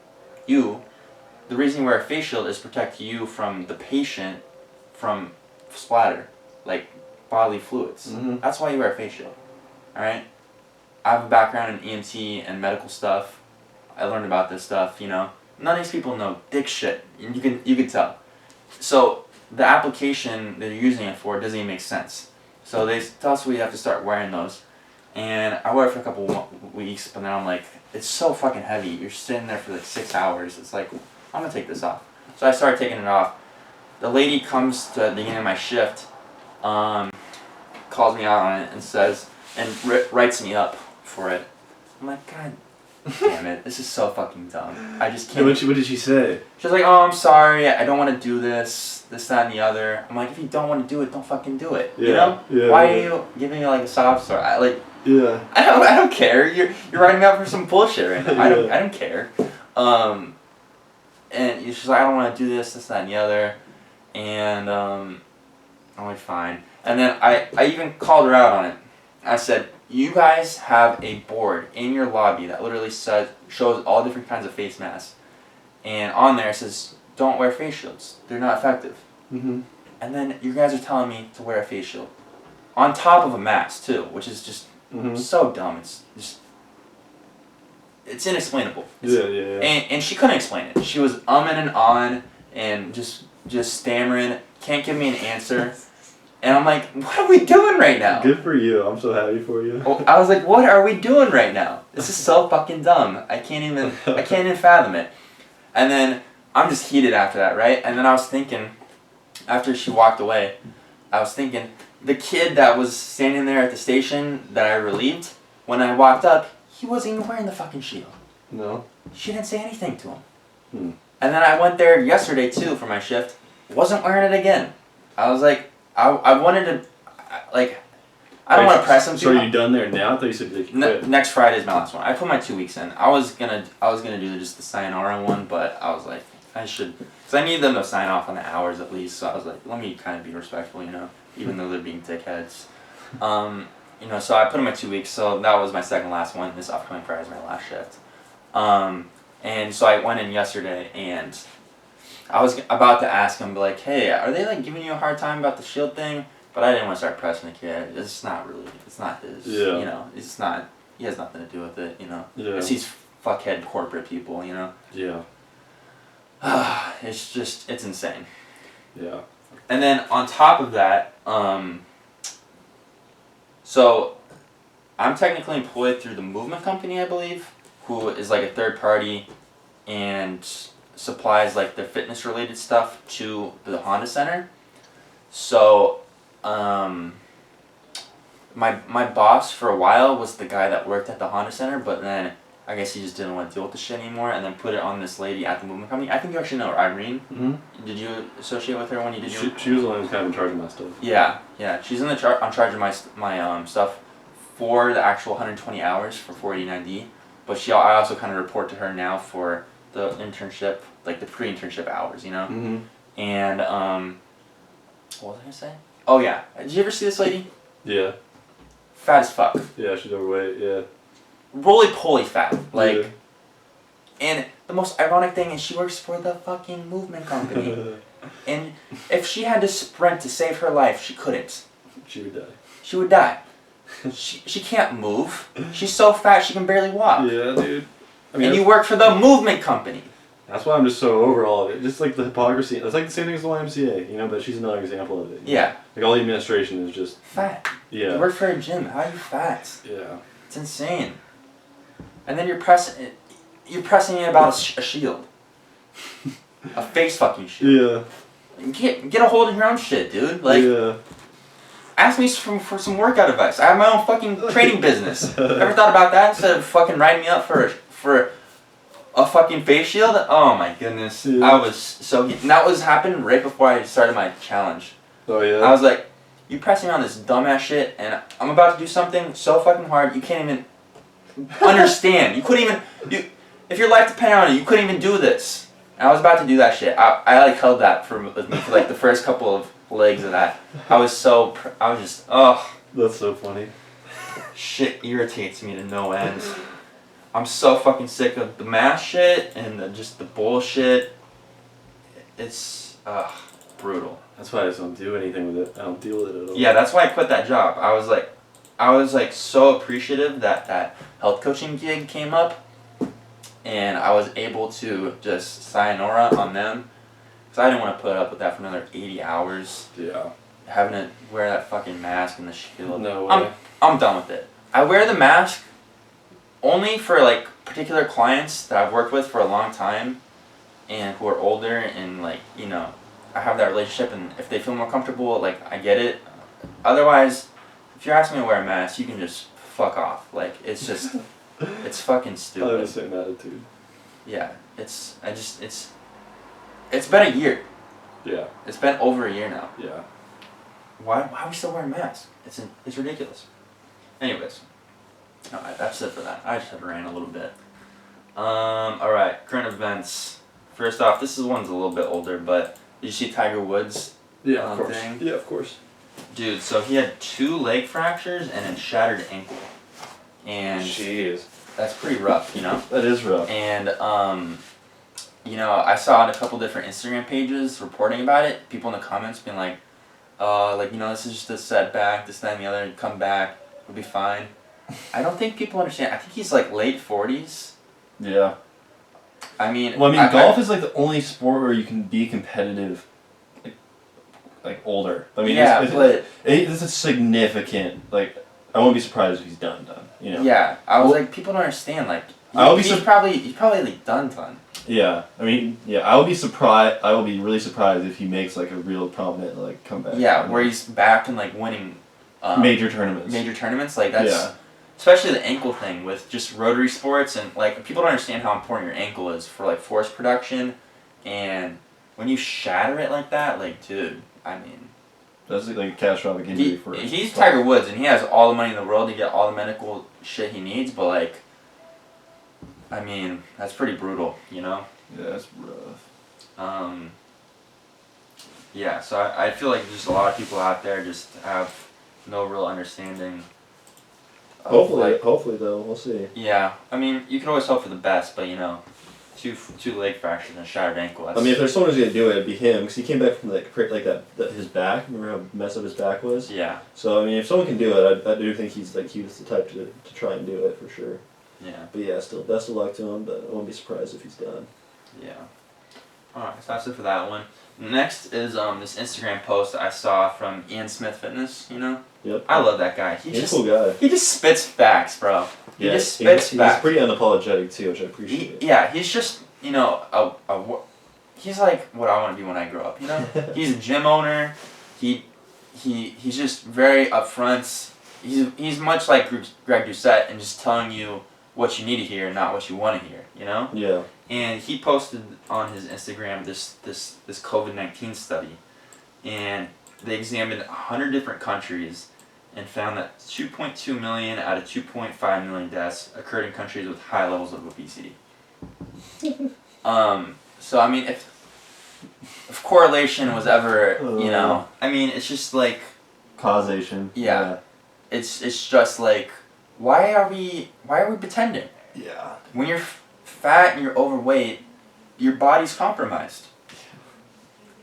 you. The reason you wear a face shield is to protect you from the patient from splatter, like bodily fluids. Mm-hmm. That's why you wear a face shield. Alright? I have a background in EMT and medical stuff. I learned about this stuff, None of these people know dick shit. You can tell. So the application that you're using it for doesn't even make sense. So they tell us we have to start wearing those. And I wear it for a couple weeks, but then I'm like, it's so fucking heavy. You're sitting there for like 6 hours. It's like, I'm gonna take this off. So I started taking it off. The lady comes to the beginning of my shift, calls me out on it and says, and writes me up for it. I'm like, God damn it, this is so fucking dumb. I just can't. What did she say? She's like, oh, I'm sorry, I don't want to do this, that, and the other. I'm like, if you don't want to do it, don't fucking do it. Yeah, you know? yeah, Why yeah. are you giving me like a sob story? Yeah. I don't care. You're writing me up for some bullshit right now. I don't care. And she's like, I don't want to do this, that, and the other. And I'm like, fine. And then I even called her out on it. I said, you guys have a board in your lobby that literally shows all different kinds of face masks. And on there it says, don't wear face shields. They're not effective. Mm-hmm. And then you guys are telling me to wear a face shield. On top of a mask, too, which is just so dumb. It's inexplainable. Yeah. And she couldn't explain it. She was umming and ahhing and just stammering. Can't give me an answer. And I'm like, what are we doing right now? Good for you. I'm so happy for you. I was like, what are we doing right now? This is so fucking dumb. I can't even fathom it. And then I'm just heated after that, right? And then I was thinking, after she walked away, I was thinking, the kid that was standing there at the station that I relieved, when I walked up, he wasn't even wearing the fucking shield. No? She didn't say anything to him. Hmm. And then I went there yesterday too for my shift, wasn't wearing it again. I was like, I wanted to, like, I don't want to press him. So are you done there now? I thought you said you quit. Next Friday is my last one. I put my 2 weeks in. I was gonna do just the sayonara one, but I was like, I should, because I need them to sign off on the hours at least. So I was like, let me kind of be respectful, you know, even though they're being dickheads. You know, so I put in my 2 weeks. So that was my second last one. This upcoming Friday is my last shift. And so I went in yesterday and I was about to ask him, like, hey, are they like giving you a hard time about the shield thing? But I didn't want to start pressing the kid. It's not his. Yeah. You know, it's not. He has nothing to do with it. You know. Yeah. It's these fuckhead corporate people. You know. Yeah. It's insane. Yeah. And then on top of that, so I'm technically employed through the movement company, I believe, who is like a third party and supplies like the fitness related stuff to the Honda Center. So my boss for a while was the guy that worked at the Honda Center, but then I guess he just didn't want to deal with the shit anymore, and then put it on this lady at the movement company. I think you actually know her, Irene. Mm-hmm. Did you associate with her when you did your... She was the one who was kind of in charge of my stuff. Yeah. She's in the on charge of my stuff for the actual 120 hours for 489D, but I also kind of report to her now for the internship, like the pre-internship hours, you know? Mm-hmm. And, what was I gonna say? Oh yeah, did you ever see this lady? Yeah. Fat as fuck. Yeah, she's overweight, yeah. Roly-poly fat, like... Yeah. And the most ironic thing is she works for the fucking movement company. And if she had to sprint to save her life, she couldn't. She would die. She would die. She can't move. She's so fat she can barely walk. Yeah, dude. I mean, And you work for the movement company. That's why I'm just so over all of it. Just like the hypocrisy. It's like the same thing as the YMCA, you know, but she's another example of it. Yeah. Like all the administration is just... Fat. Yeah. You work for a gym. How are you fat? Yeah. It's insane. And then you're pressing me about a shield. A face fucking shield. Yeah. Get a hold of your own shit, dude. Like, yeah. ask me for some workout advice. I have my own fucking training business. Ever thought about that instead of fucking writing me up for a fucking face shield? Oh my goodness. Yeah. I was so... And that was happened right before I started my challenge. Oh yeah? I was like, you pressing me on this dumbass shit, and I'm about to do something so fucking hard, you can't even understand. You couldn't even... If your life depended on it, you couldn't even do this. And I was about to do that shit. I like held that for like the first couple of legs of that. I was just, ugh. That's so funny. Shit irritates me to no end. I'm so fucking sick of the mask shit and just the bullshit. It's brutal. That's why I just don't do anything with it. I don't deal with it at all. Yeah, that's why I quit that job. I was like so appreciative that health coaching gig came up, and I was able to just sayonara on them, because I didn't want to put up with that for another 80 hours. Yeah. Having to wear that fucking mask and the shield. No way. I'm done with it. I wear the mask only for like particular clients that I've worked with for a long time, and who are older, and like, you know, I have that relationship, and if they feel more comfortable, like, I get it. Otherwise, if you're asking me to wear a mask, you can just fuck off. Like, it's just, it's fucking I stupid. have the same attitude. Yeah, it's been a year. Yeah. It's been over a year now. Yeah. Why are we still wearing masks? It's ridiculous. Anyways, alright, that's it for that. I just had to rant a little bit. Alright, current events. First off, this one's a little bit older, but did you see Tiger Woods' Yeah, of course. thing? Yeah, of course. Dude, so he had 2 leg fractures and a shattered ankle. And Jeez. that's pretty rough, you know? That is rough. And, you know, I saw on a couple different Instagram pages reporting about it, people in the comments being like, you know, this is just a setback, this, that, and the other, come back, we'll be fine. I don't think people understand. I think he's like late 40s. Yeah. I mean... Well, I mean, golf is like the only sport where you can be competitive, like older. I mean, yeah, it's a significant, like, I won't be surprised if he's done, you know? Yeah, I was like, people don't understand, like, he's probably like done. Yeah, I mean, yeah, I will be really surprised if he makes like a real prominent like comeback. Yeah, where he's back and like winning major tournaments. Like that's yeah. Especially the ankle thing with just rotary sports, and like people don't understand how important your ankle is for like force production, and when you shatter it like that, like dude, I mean, that's like a catastrophic injury for. He's Tiger Woods, and he has all the money in the world to get all the medical shit he needs, but like, I mean, that's pretty brutal, you know? Yeah, that's rough. Yeah, so I feel like just a lot of people out there just have no real understanding. Hopefully though, we'll see. Yeah, I mean, you can always hope for the best, but you know, two leg fractures and a shattered ankle. I mean, if there's someone who's gonna do it, it'd be him, because he came back from like that his back. Remember how messed up his back was? Yeah. So I mean, if someone can do it, I do think he was the type to try and do it for sure. Yeah. But yeah, still best of luck to him. But I won't be surprised if he's done. Yeah. Alright, so that's it for that one. Next is this Instagram post I saw from Ian Smith Fitness, you know? Yep. I love that guy. He's a cool guy. He just spits facts, bro. He just spits facts. He's pretty unapologetic too, which I appreciate. Yeah, he's just, you know, he's like what I want to be when I grow up, you know? He's a gym owner. He's just very upfront. He's much like Greg Doucette and just telling you what you need to hear, not what you want to hear, you know? Yeah. And he posted on his Instagram this COVID-19 study, and they examined 100 different countries and found that 2.2 million out of 2.5 million deaths occurred in countries with high levels of obesity. So I mean, if correlation was ever, you know, I mean, it's just like causation. Yeah. It's just like, why are we pretending? Yeah. When you're fat and you're overweight, your body's compromised.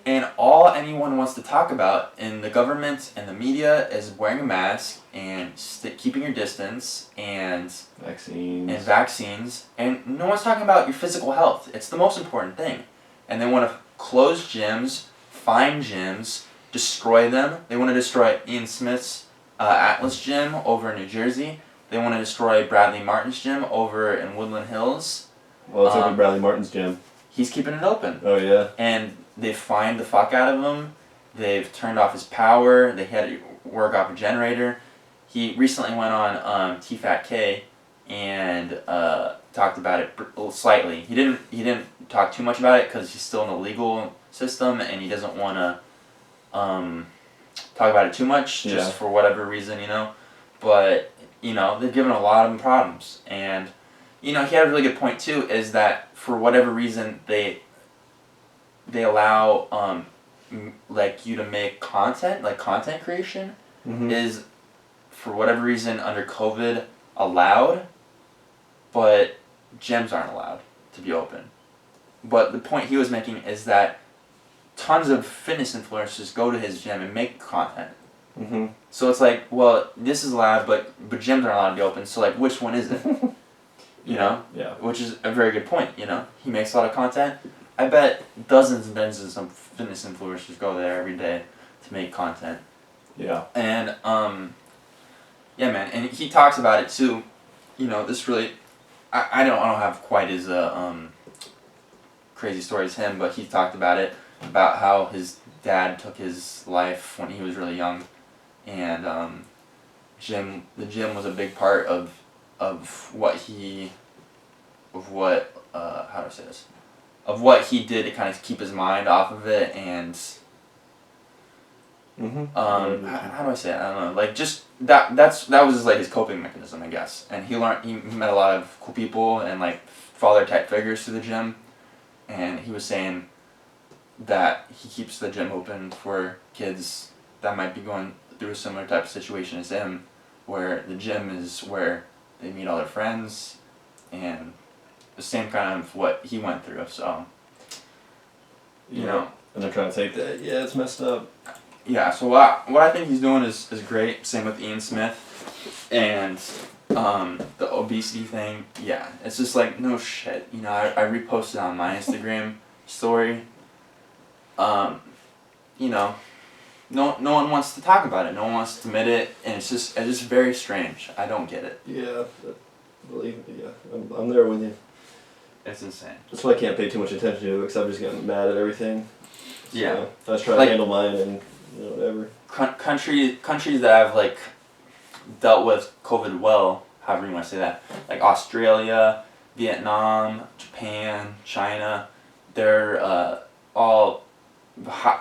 And all anyone wants to talk about in the government and the media is wearing a mask and keeping your distance and vaccines. And no one's talking about your physical health. It's the most important thing. And they want to close gyms, fine gyms, destroy them. They want to destroy Ian Smith's Atlas Gym over in New Jersey. They want to destroy Bradley Martin's gym over in Woodland Hills. Well, it's over Bradley Martin's gym. He's keeping it open. Oh, yeah. And they fined the fuck out of him. They've turned off his power. They had to work off a generator. He recently went on TFAT-K and talked about it slightly. He didn't talk too much about it because he's still in the legal system and he doesn't want to talk about it too much just for whatever reason, you know. But, you know, they've given a lot of them problems. And, you know, he had a really good point too, is that for whatever reason they allow like you to make content, like content creation is for whatever reason under COVID allowed, but gyms aren't allowed to be open. But the point he was making is that tons of fitness influencers go to his gym and make content. So it's like, well, this is allowed, but gyms aren't allowed to be open. So like, which one is it? You know? Yeah. Which is a very good point. You know, he makes a lot of content. I bet dozens and dozens of fitness influencers go there every day to make content. Yeah. And yeah, man, and he talks about it too. You know, this really, I don't have quite as crazy story as him, but he talked about it, about how his dad took his life when he was really young, and the gym was a big part of what how do I say this? Of what he did to kind of keep his mind off of it, and how do I say it? I don't know. Like just that was like his coping mechanism, I guess. And he met a lot of cool people and like father type figures through the gym, and he was saying that he keeps the gym open for kids that might be going through a similar type of situation as him, where the gym is where they meet all their friends, and the same kind of what he went through. So, you know. And they're trying to take that. Yeah, it's messed up. Yeah, so what I think he's doing is great. Same with Ian Smith. And the obesity thing, yeah. It's just like, no shit. You know, I reposted on my Instagram story. You know, no one wants to talk about it. No one wants to admit it. And it's just very strange. I don't get it. Yeah, believe me, yeah. I'm there with you. It's insane. That's why I can't pay too much attention to it, because I'm just getting mad at everything. So, Yeah. I just try to handle mine and, you know, whatever. Countries that have, like, dealt with COVID well, however you want to say that, like Australia, Vietnam, Japan, China, they're all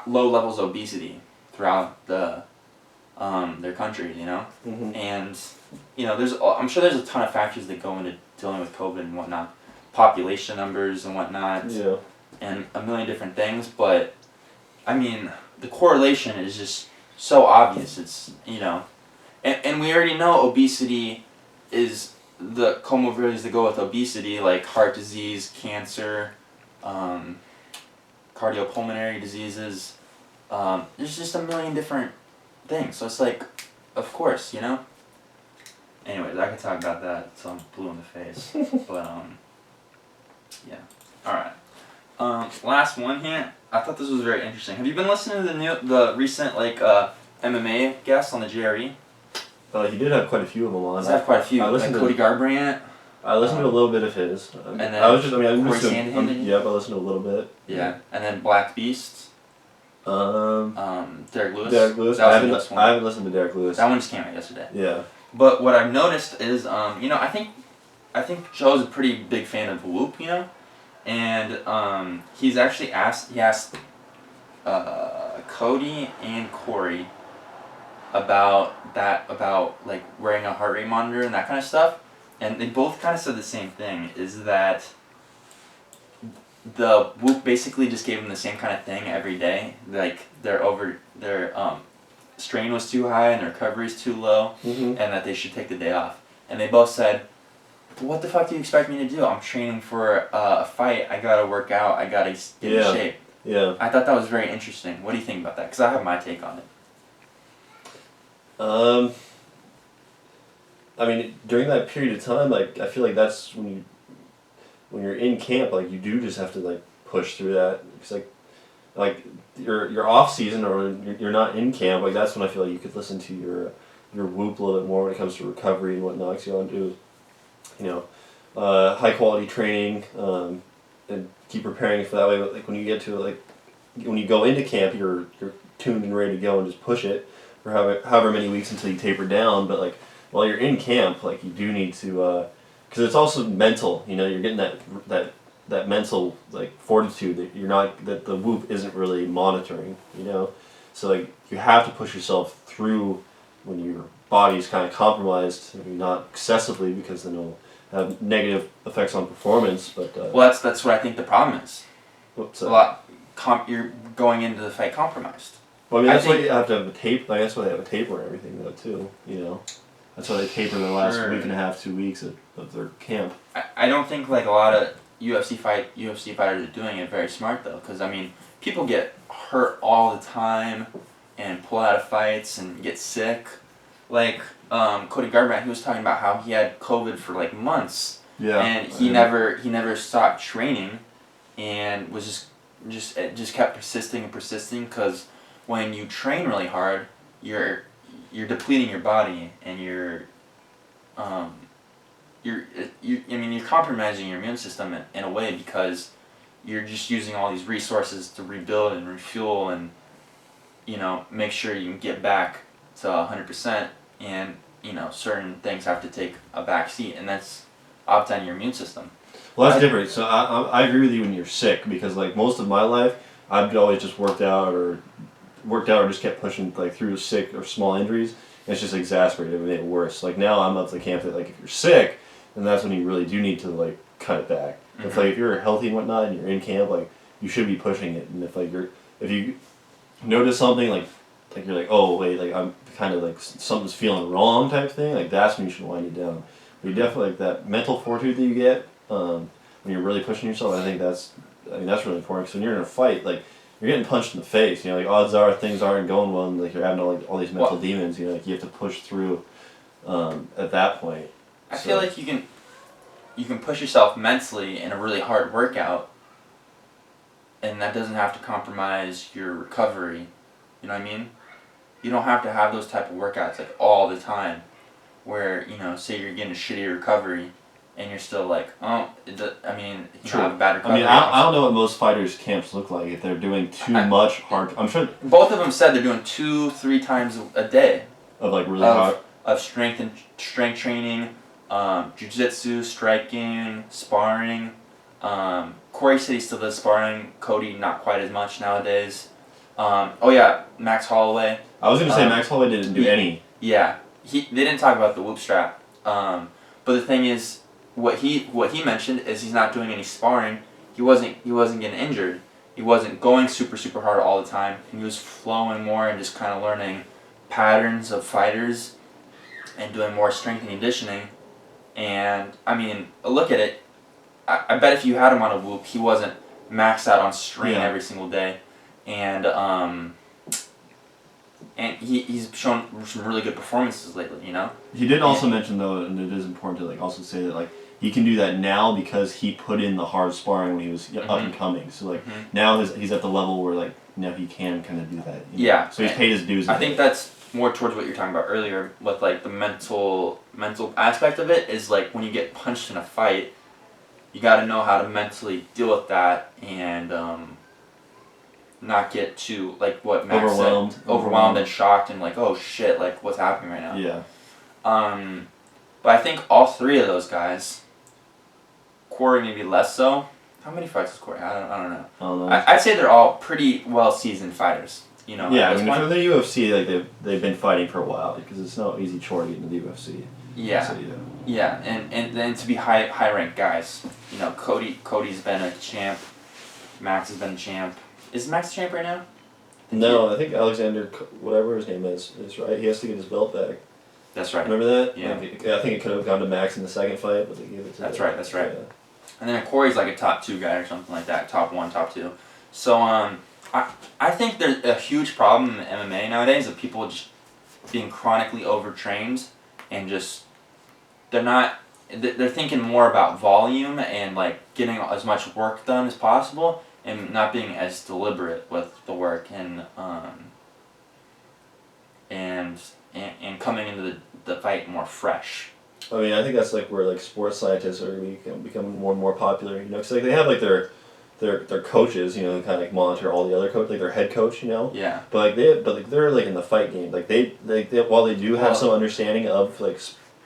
low levels of obesity throughout their countries, you know? Mm-hmm. And, you know, I'm sure there's a ton of factors that go into dealing with COVID and whatnot. Population numbers and whatnot. Yeah. And a million different things, but, I mean, the correlation is just so obvious. It's, you know, and we already know obesity is the comorbidities that go with obesity, like heart disease, cancer, cardiopulmonary diseases. There's just a million different things. So it's like, of course, you know? Anyways, I could talk about that till I'm blue in the face. But, yeah. Alright. Last one here. I thought this was very interesting. Have you been listening to the recent, like, MMA guests on the JRE? He did have quite a few of them on. He's had quite a few. I Like Cody Garbrandt. I listened to a little bit of his. And then I was just, Corey listened Sandhagen. to, yep, I listened to a little bit. Yeah. And then Black Beast. Derek Lewis. Derek Lewis. That was the best one. I haven't listened to Derek Lewis. That one just came out yesterday. Yeah. But what I've noticed is, you know, I think Joe's a pretty big fan of Whoop, you know, and he asked Cody and Corey about like wearing a heart rate monitor and that kind of stuff, and they both kind of said the same thing, is that the Whoop basically just gave them the same kind of thing every day, like their strain was too high and their recovery is too low, and that they should take the day off. And they both said, what the fuck do you expect me to do? I'm training for a fight. I gotta work out. I gotta get in shape. Yeah. I thought that was very interesting. What do you think about that? Because I have my take on it. I mean, during that period of time, like, I feel like that's when you're in camp, like, you do just have to, like, push through that. Because, like your off season, or you're not in camp, like, that's when I feel like you could listen to your Whoop a little bit more when it comes to recovery and whatnot. Because you want to do, you know, high quality training, and keep preparing for that way. But, like, when you get to, like, when you go into camp, you're tuned and ready to go and just push it for however many weeks until you taper down. But, like, while you're in camp, like, you do need to, because it's also mental. You know, you're getting that mental, like, fortitude that the Whoop isn't really monitoring, you know? So, like, you have to push yourself through when your body's kind of compromised, maybe not excessively, because then it'll have negative effects on performance, but... well, that's what I think the problem is. What's a lot, you're going into the fight compromised. Well, I mean, that's why you have to have a tape, like, that's why they have a taper and everything, though, too, you know? That's why they taper the last week and a half, 2 weeks of their camp. I don't think, like, a lot of UFC fighters are doing it very smart, though, because, I mean, people get hurt all the time and pull out of fights and get sick. Like, Cody Garbrandt, he was talking about how he had COVID for, like, months. Yeah. And he never stopped training, and was just kept persisting and persisting, because when you train really hard, you're depleting your body, and you're compromising your immune system in a way, because you're just using all these resources to rebuild and refuel and, you know, make sure you can get back to 100%. And certain things have to take a back seat, and that's upsetting your immune system. Well, that's different. So I agree with you when you're sick, because like most of my life, I've always just worked out or just kept pushing like through sick or small injuries. And it's just exacerbated and made it worse. Like now I'm of the camp that like if you're sick, then that's when you really do need to like cut it back. Mm-hmm. If you're healthy and whatnot and you're in camp, like you should be pushing it. And if you notice something like you're like, oh wait, like I'm kind of like something's feeling wrong type thing, like that's when you should wind it down. But you definitely like that mental fortitude that you get when you're really pushing yourself. I think that's really important, because when you're in a fight, like you're getting punched in the face. Like odds are things aren't going well, and like you're having all these mental demons. Like you have to push through at that point. I feel like you can push yourself mentally in a really hard workout, and that doesn't have to compromise your recovery. You know what I mean? You don't have to have those type of workouts like all the time, where say you're getting a shitty recovery, and you're still like, have a bad recovery. I don't know what most fighters' camps look like if they're doing too much hard. I'm sure both of them said they're doing 2-3 times a day of like really hard of strength training, jiu-jitsu, striking, sparring. Corey said he still does sparring. Cody not quite as much nowadays. Max Holloway. I was gonna say Max Holloway didn't do any. Yeah, they didn't talk about the whoop strap. But the thing is, what he mentioned is he's not doing any sparring. He wasn't getting injured. He wasn't going super hard all the time, and he was flowing more and just kind of learning patterns of fighters and doing more strength and conditioning. And look at it. I bet if you had him on a whoop, he wasn't maxed out on strain every single day, and he's shown some really good performances lately. He did also mention though, and it is important to like also say that like he can do that now because he put in the hard sparring when he was up and coming. So like now he's at the level where like now he can kind of do that. Yeah. So he's paid his dues. I think that's more towards what you're talking about earlier with like the mental aspect of it, is like when you get punched in a fight, you got to know how to mentally deal with that and not get too like what Max overwhelmed and shocked and like, oh shit, like what's happening right now. Yeah. But I think all three of those guys, Corey maybe less so. How many fights has Corey? I don't know. I'd say they're all pretty well seasoned fighters. Yeah, for the UFC, like they've been fighting for a while, because it's no easy chore to get into the UFC. Yeah. So, yeah, and then to be high ranked guys. Cody's been a champ. Max has been a champ. Is Max a champ right now? No, I think Alexander, whatever his name is right. He has to get his belt back. That's right. Remember that? Yeah. I think it could have gone to Max in the second fight, but they gave it to. That's right. Yeah. And then Corey's like a top 2 guy or something like that, top 1, top 2. So I think there's a huge problem in MMA nowadays of people just being chronically overtrained and just they're thinking more about volume and like getting as much work done as possible and not being as deliberate with the work and coming into the fight more fresh. I think that's like where like sports scientists are becoming more and more popular. Because like they have like their coaches, kind of like monitor all the other coaches, like their head coach, Yeah. But they're like in the fight game. Like they while they do have some understanding of like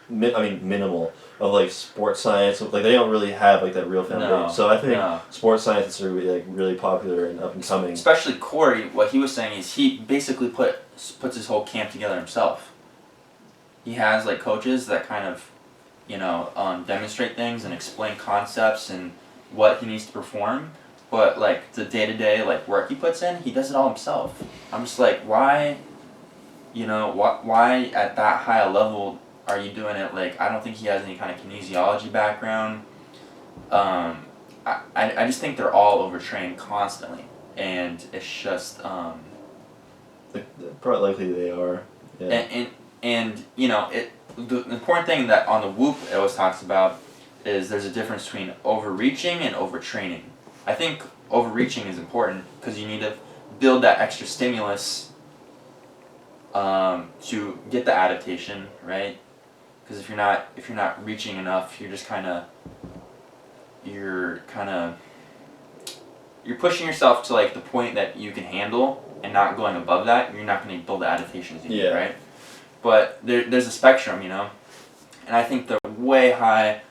minimal of like sports science, like they don't really have like that real foundation. No, so I think sports scientists are really popular and up and coming. Especially Corey, what he was saying is he basically puts his whole camp together himself. He has like coaches that kind of, demonstrate things and explain concepts and what he needs to perform. But like the day-to-day like work he puts in, he does it all himself. I'm just like, why at that high a level are you doing it? Like, I don't think he has any kind of kinesiology background. I just think they're all overtrained constantly, and it's just Probably likely they are. Yeah. And the important thing that on the Whoop it always talks about is there's a difference between overreaching and overtraining. I think overreaching is important because you need to build that extra stimulus to get the adaptation, right? Because if you're not reaching enough, you're pushing yourself to like the point that you can handle and not going above that. You're not going to build the adaptations you need, right? but there's a spectrum, you know, and I think they're way high.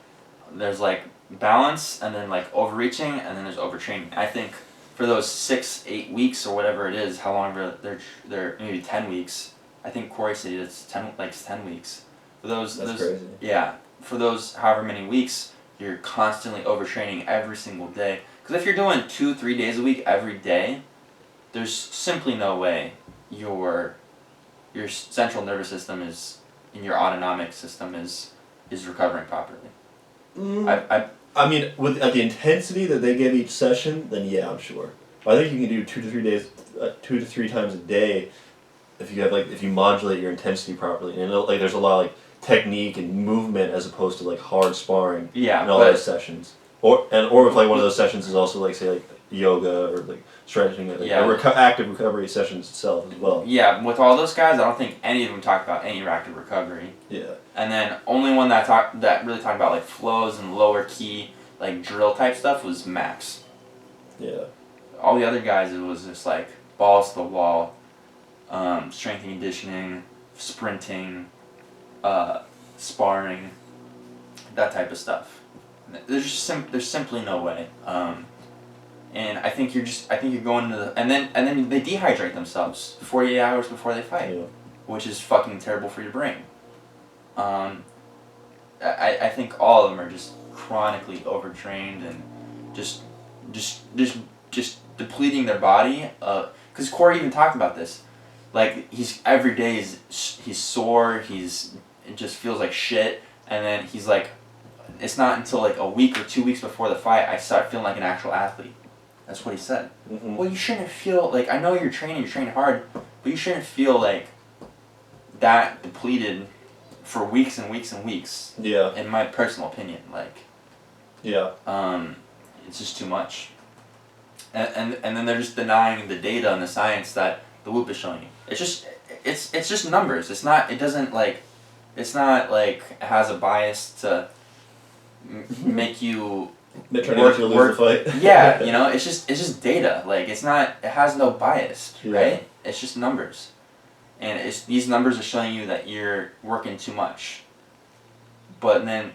There's like balance, and then like overreaching, and then there's overtraining. I think for those 6-8 weeks or whatever it is, how long they're maybe 10 weeks. I think Corey said it's 10 weeks. For those crazy. Yeah, for those however many weeks, you're constantly overtraining every single day. Because if you're doing 2-3 days a week every day, there's simply no way your central nervous system is, and your autonomic system is recovering properly. I mean, at the intensity that they give each session, then yeah, I'm sure. But I think you can do 2 to 3 days, 2 to 3 times a day, if you modulate your intensity properly. And like there's a lot of like technique and movement as opposed to like hard sparring. Yeah, in all those sessions. Or if like one of those sessions is also like say like yoga or like stretching, like active recovery sessions itself as well. Yeah, with all those guys, I don't think any of them talked about any active recovery. Yeah. And then only one that really talked about like flows and lower key like drill type stuff was Max. Yeah. All the other guys, it was just like balls to the wall, strength and conditioning, sprinting, sparring, that type of stuff. There's simply no way. And I think you're going to and then they dehydrate themselves 48 hours before they fight, which is fucking terrible for your brain. I think all of them are just chronically overtrained and just depleting their body. Because Corey even talked about this, like every day he's sore, it just feels like shit, and then he's like, it's not until like a week or 2 weeks before the fight I start feeling like an actual athlete. That's what he said. Mm-hmm. Well, you shouldn't feel like, I know you're training hard, but you shouldn't feel like that depleted for weeks and weeks and weeks. Yeah. In my personal opinion, like. Yeah. It's just too much. And then they're just denying the data and the science that the Whoop is showing you. It's just numbers. It's not like it has a bias to make you lose the fight. Yeah, you know, it's just data. Like it has no bias, right? It's just numbers. And these numbers are showing you that you're working too much. But then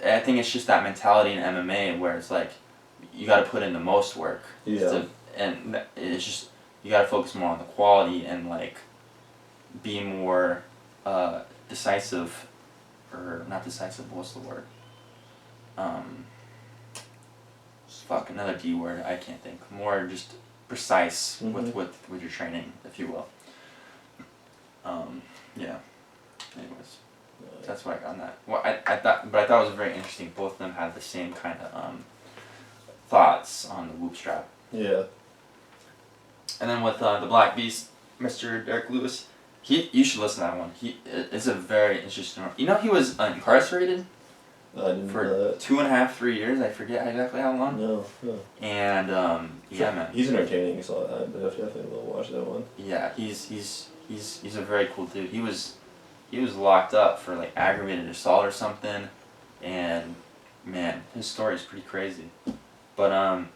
I think it's just that mentality in MMA where it's like you got to put in the most work. Yeah. And it's just you got to focus more on the quality and like be more decisive, or not decisive. What's the word? Fuck, another D word. I can't think. More just precise with your training, if you will. Yeah. Anyways, that's what I got on that. Well, I thought it was very interesting. Both of them had the same kind of thoughts on the Whoop strap. Yeah. And then with the Black Beast, Mr. Derek Lewis, you should listen to that one. It's a very interesting one. You know, he was incarcerated for 2.5-3 years. I forget exactly how long. No. And yeah, man. He's entertaining, so I definitely will watch that one. Yeah, he's a very cool dude. He was locked up for like aggravated assault or something, and man, his story is pretty crazy. But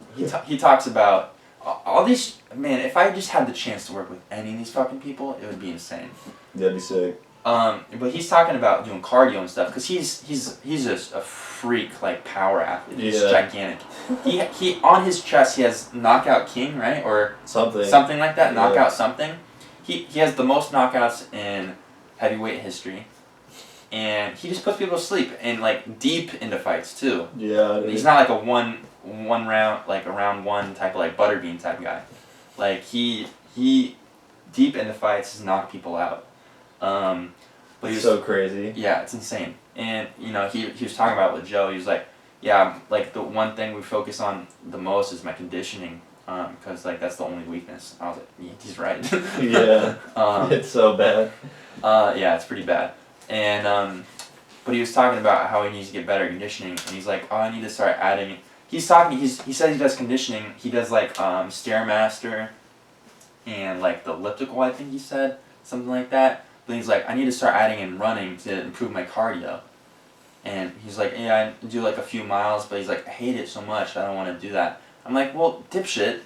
he talks about all these, man. If I just had the chance to work with any of these fucking people, it would be insane. That'd be sick. But he's talking about doing cardio and stuff because he's just a freak, like power athlete. He's gigantic. He on his chest he has Knockout King, right, or something like that. Knockout something. He has the most knockouts in heavyweight history, and he just puts people to sleep and like deep into fights too. Yeah. He's not like a one round, like a round one type of like butterbean type guy. Like he deep into fights has knocked people out. But he's so crazy. Yeah, it's insane. And you know, he was talking about with Joe. He was like, yeah, like the one thing we focus on the most is my conditioning, because like that's the only weakness. I was like, yeah, he's right. Yeah. It's so bad. Yeah, it's pretty bad. And but he was talking about how he needs to get better at conditioning, and he's like, oh, I need to start adding. He says he does conditioning. He does like Stairmaster, and like the elliptical. I think he said something like that. But he's like, I need to start adding in running to improve my cardio. And he's like, yeah, I do like a few miles, but he's like, I hate it so much, I don't want to do that. I'm like, well, dipshit,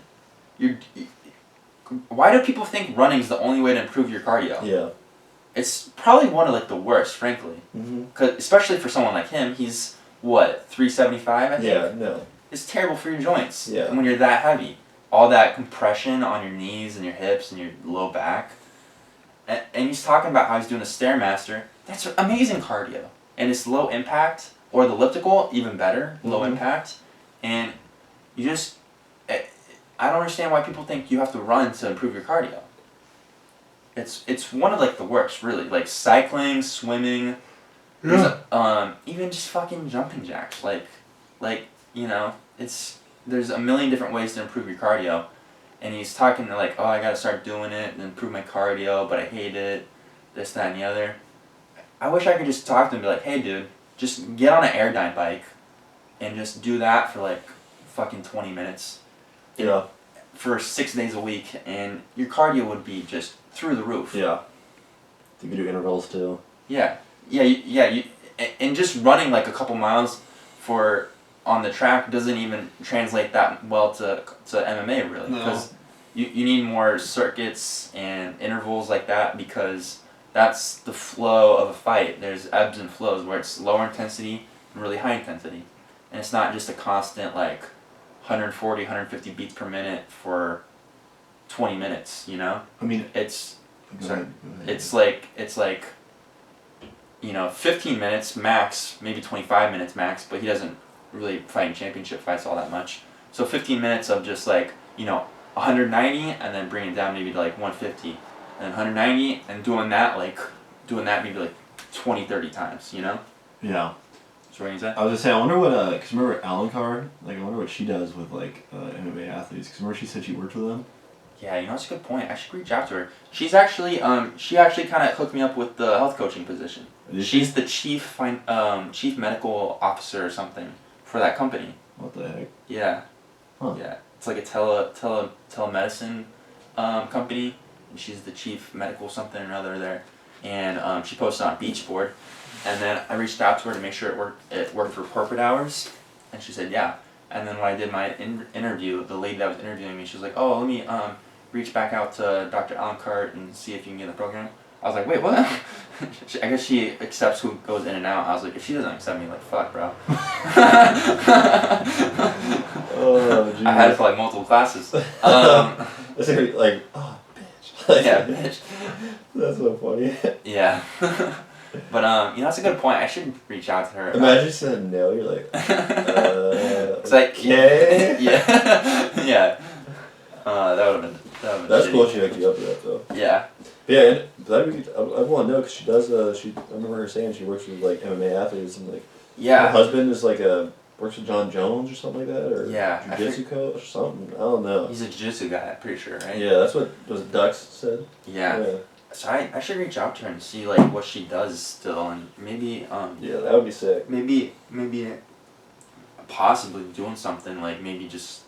why do people think running is the only way to improve your cardio? Yeah. it's probably one of like the worst, frankly. Mm-hmm. Cause especially for someone like him, he's what 375, I think. Yeah, no. It's terrible for your joints. Yeah. When you're that heavy, all that compression on your knees and your hips and your low back. And he's talking about how he's doing a Stairmaster. That's amazing cardio, and it's low impact. Or the elliptical, even better, low impact. And you just, I don't understand why people think you have to run to improve your cardio. It's one of like the worst, really. Like cycling, swimming, even just fucking jumping jacks. Like you know, there's a million different ways to improve your cardio. And he's talking to like, oh, I gotta start doing it and improve my cardio, but I hate it, this, that, and the other. I wish I could just talk to him and be like, hey, dude, just get on an Airdyne bike and just do that for like fucking 20 minutes. Yeah. For 6 days a week, and your cardio would be just through the roof. Yeah. You could do intervals too. Yeah. And just running like a couple miles on the track doesn't even translate that well to MMA, really. Because you need more circuits and intervals like that, because that's the flow of a fight. There's ebbs and flows where it's lower intensity and really high intensity. And it's not just a constant like 140, 150 beats per minute for 20 minutes, you know? I mean, it's go ahead. it's like 15 minutes max, maybe 25 minutes max, but he doesn't really fight in championship fights all that much. So 15 minutes of just like, 190 and then bring it down maybe to like 150. And then 190 and doing that maybe like 20, 30 times, you know? Yeah. So what you say? I was gonna say, I wonder what, cause remember Alencar? Like, I wonder what she does with like MMA athletes. Cause remember she said she worked with them. Yeah, that's a good point. I should reach out to her. She's actually, she actually kind of hooked me up with the health coaching position. She's the chief medical officer or something for that company. What the heck? Yeah. Huh. Yeah. It's like a telemedicine company. And she's the chief medical something or other there. And she posted on Beachboard. And then I reached out to her to make sure it worked for corporate hours. And she said, yeah. And then when I did my interview, the lady that was interviewing me, she was like, oh, let me reach back out to Dr. Alencar and see if you can get in the program. I was like, wait, what? I guess she accepts who goes in and out. I was like, if she doesn't accept me, like, fuck, bro. Oh, geez. I had it for like multiple classes. Like, oh, bitch. Yeah, bitch. That's so funny. Yeah. But, that's a good point. I should reach out to her. Imagine you said no, you're like, it's like, okay. Yeah. Yeah. That would have been That's shitty. cool she hooked you up with that, though. Yeah. But yeah, and I want to know, because she does, I remember her saying she works with, like, MMA athletes, and, like, Yeah. her husband is, like, works with John Jones or something like that, or Yeah, jiu-jitsu coach or something. I don't know. He's a jiu-jitsu guy, I'm pretty sure, right? Yeah, that's what Dux said. Yeah. So I should reach out to her and see like what she does still, and maybe Yeah, that would be sick. maybe possibly doing something like maybe just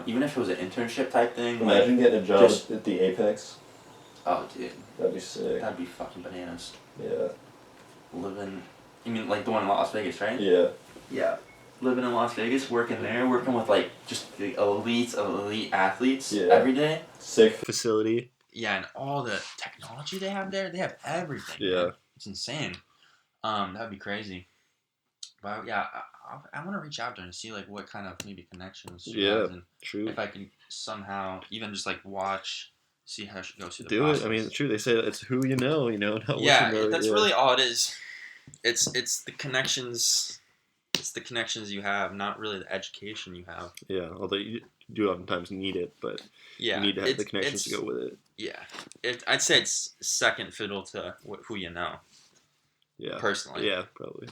even if it was an internship type thing. Imagine getting a job at the Apex. Oh, dude. That'd be sick. That'd be fucking bananas. Yeah. Living, you mean like the one in Las Vegas, right? Yeah. Yeah. Living in Las Vegas, working with like just the elite of elite athletes every day. Sick facility. Yeah, and all the technology they have there, they have everything. Yeah. Man. It's insane. That'd be crazy. But yeah, I want to reach out to her and see like what kind of maybe connections she has, and true. if I can somehow even just like watch, see how she goes through the Do process. it. I mean, true. They say it's who you know, not what yeah, you know. that's really all it is. It's the connections. It's the connections you have, not really the education you have. Yeah, although you do oftentimes need it, but you need to have the connections to go with it. Yeah, I'd say it's second fiddle to who you know. Yeah. Personally. Yeah, probably.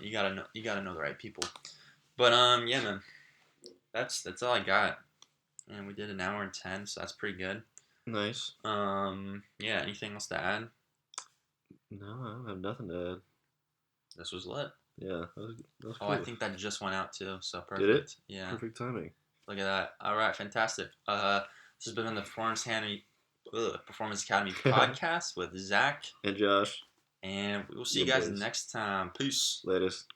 You gotta know the right people. But yeah, man, that's all I got. And we did an hour and 10, so that's pretty good. Nice. Yeah. Anything else to add? No, I don't have nothing to add. This was lit. Yeah, that was cool. Oh, I think that just went out too, so perfect. Did it? Yeah. Perfect timing. Look at that. All right, fantastic. This has been the Performance Academy podcast with Zach and Josh. and we will see you guys next time. Peace. Latest.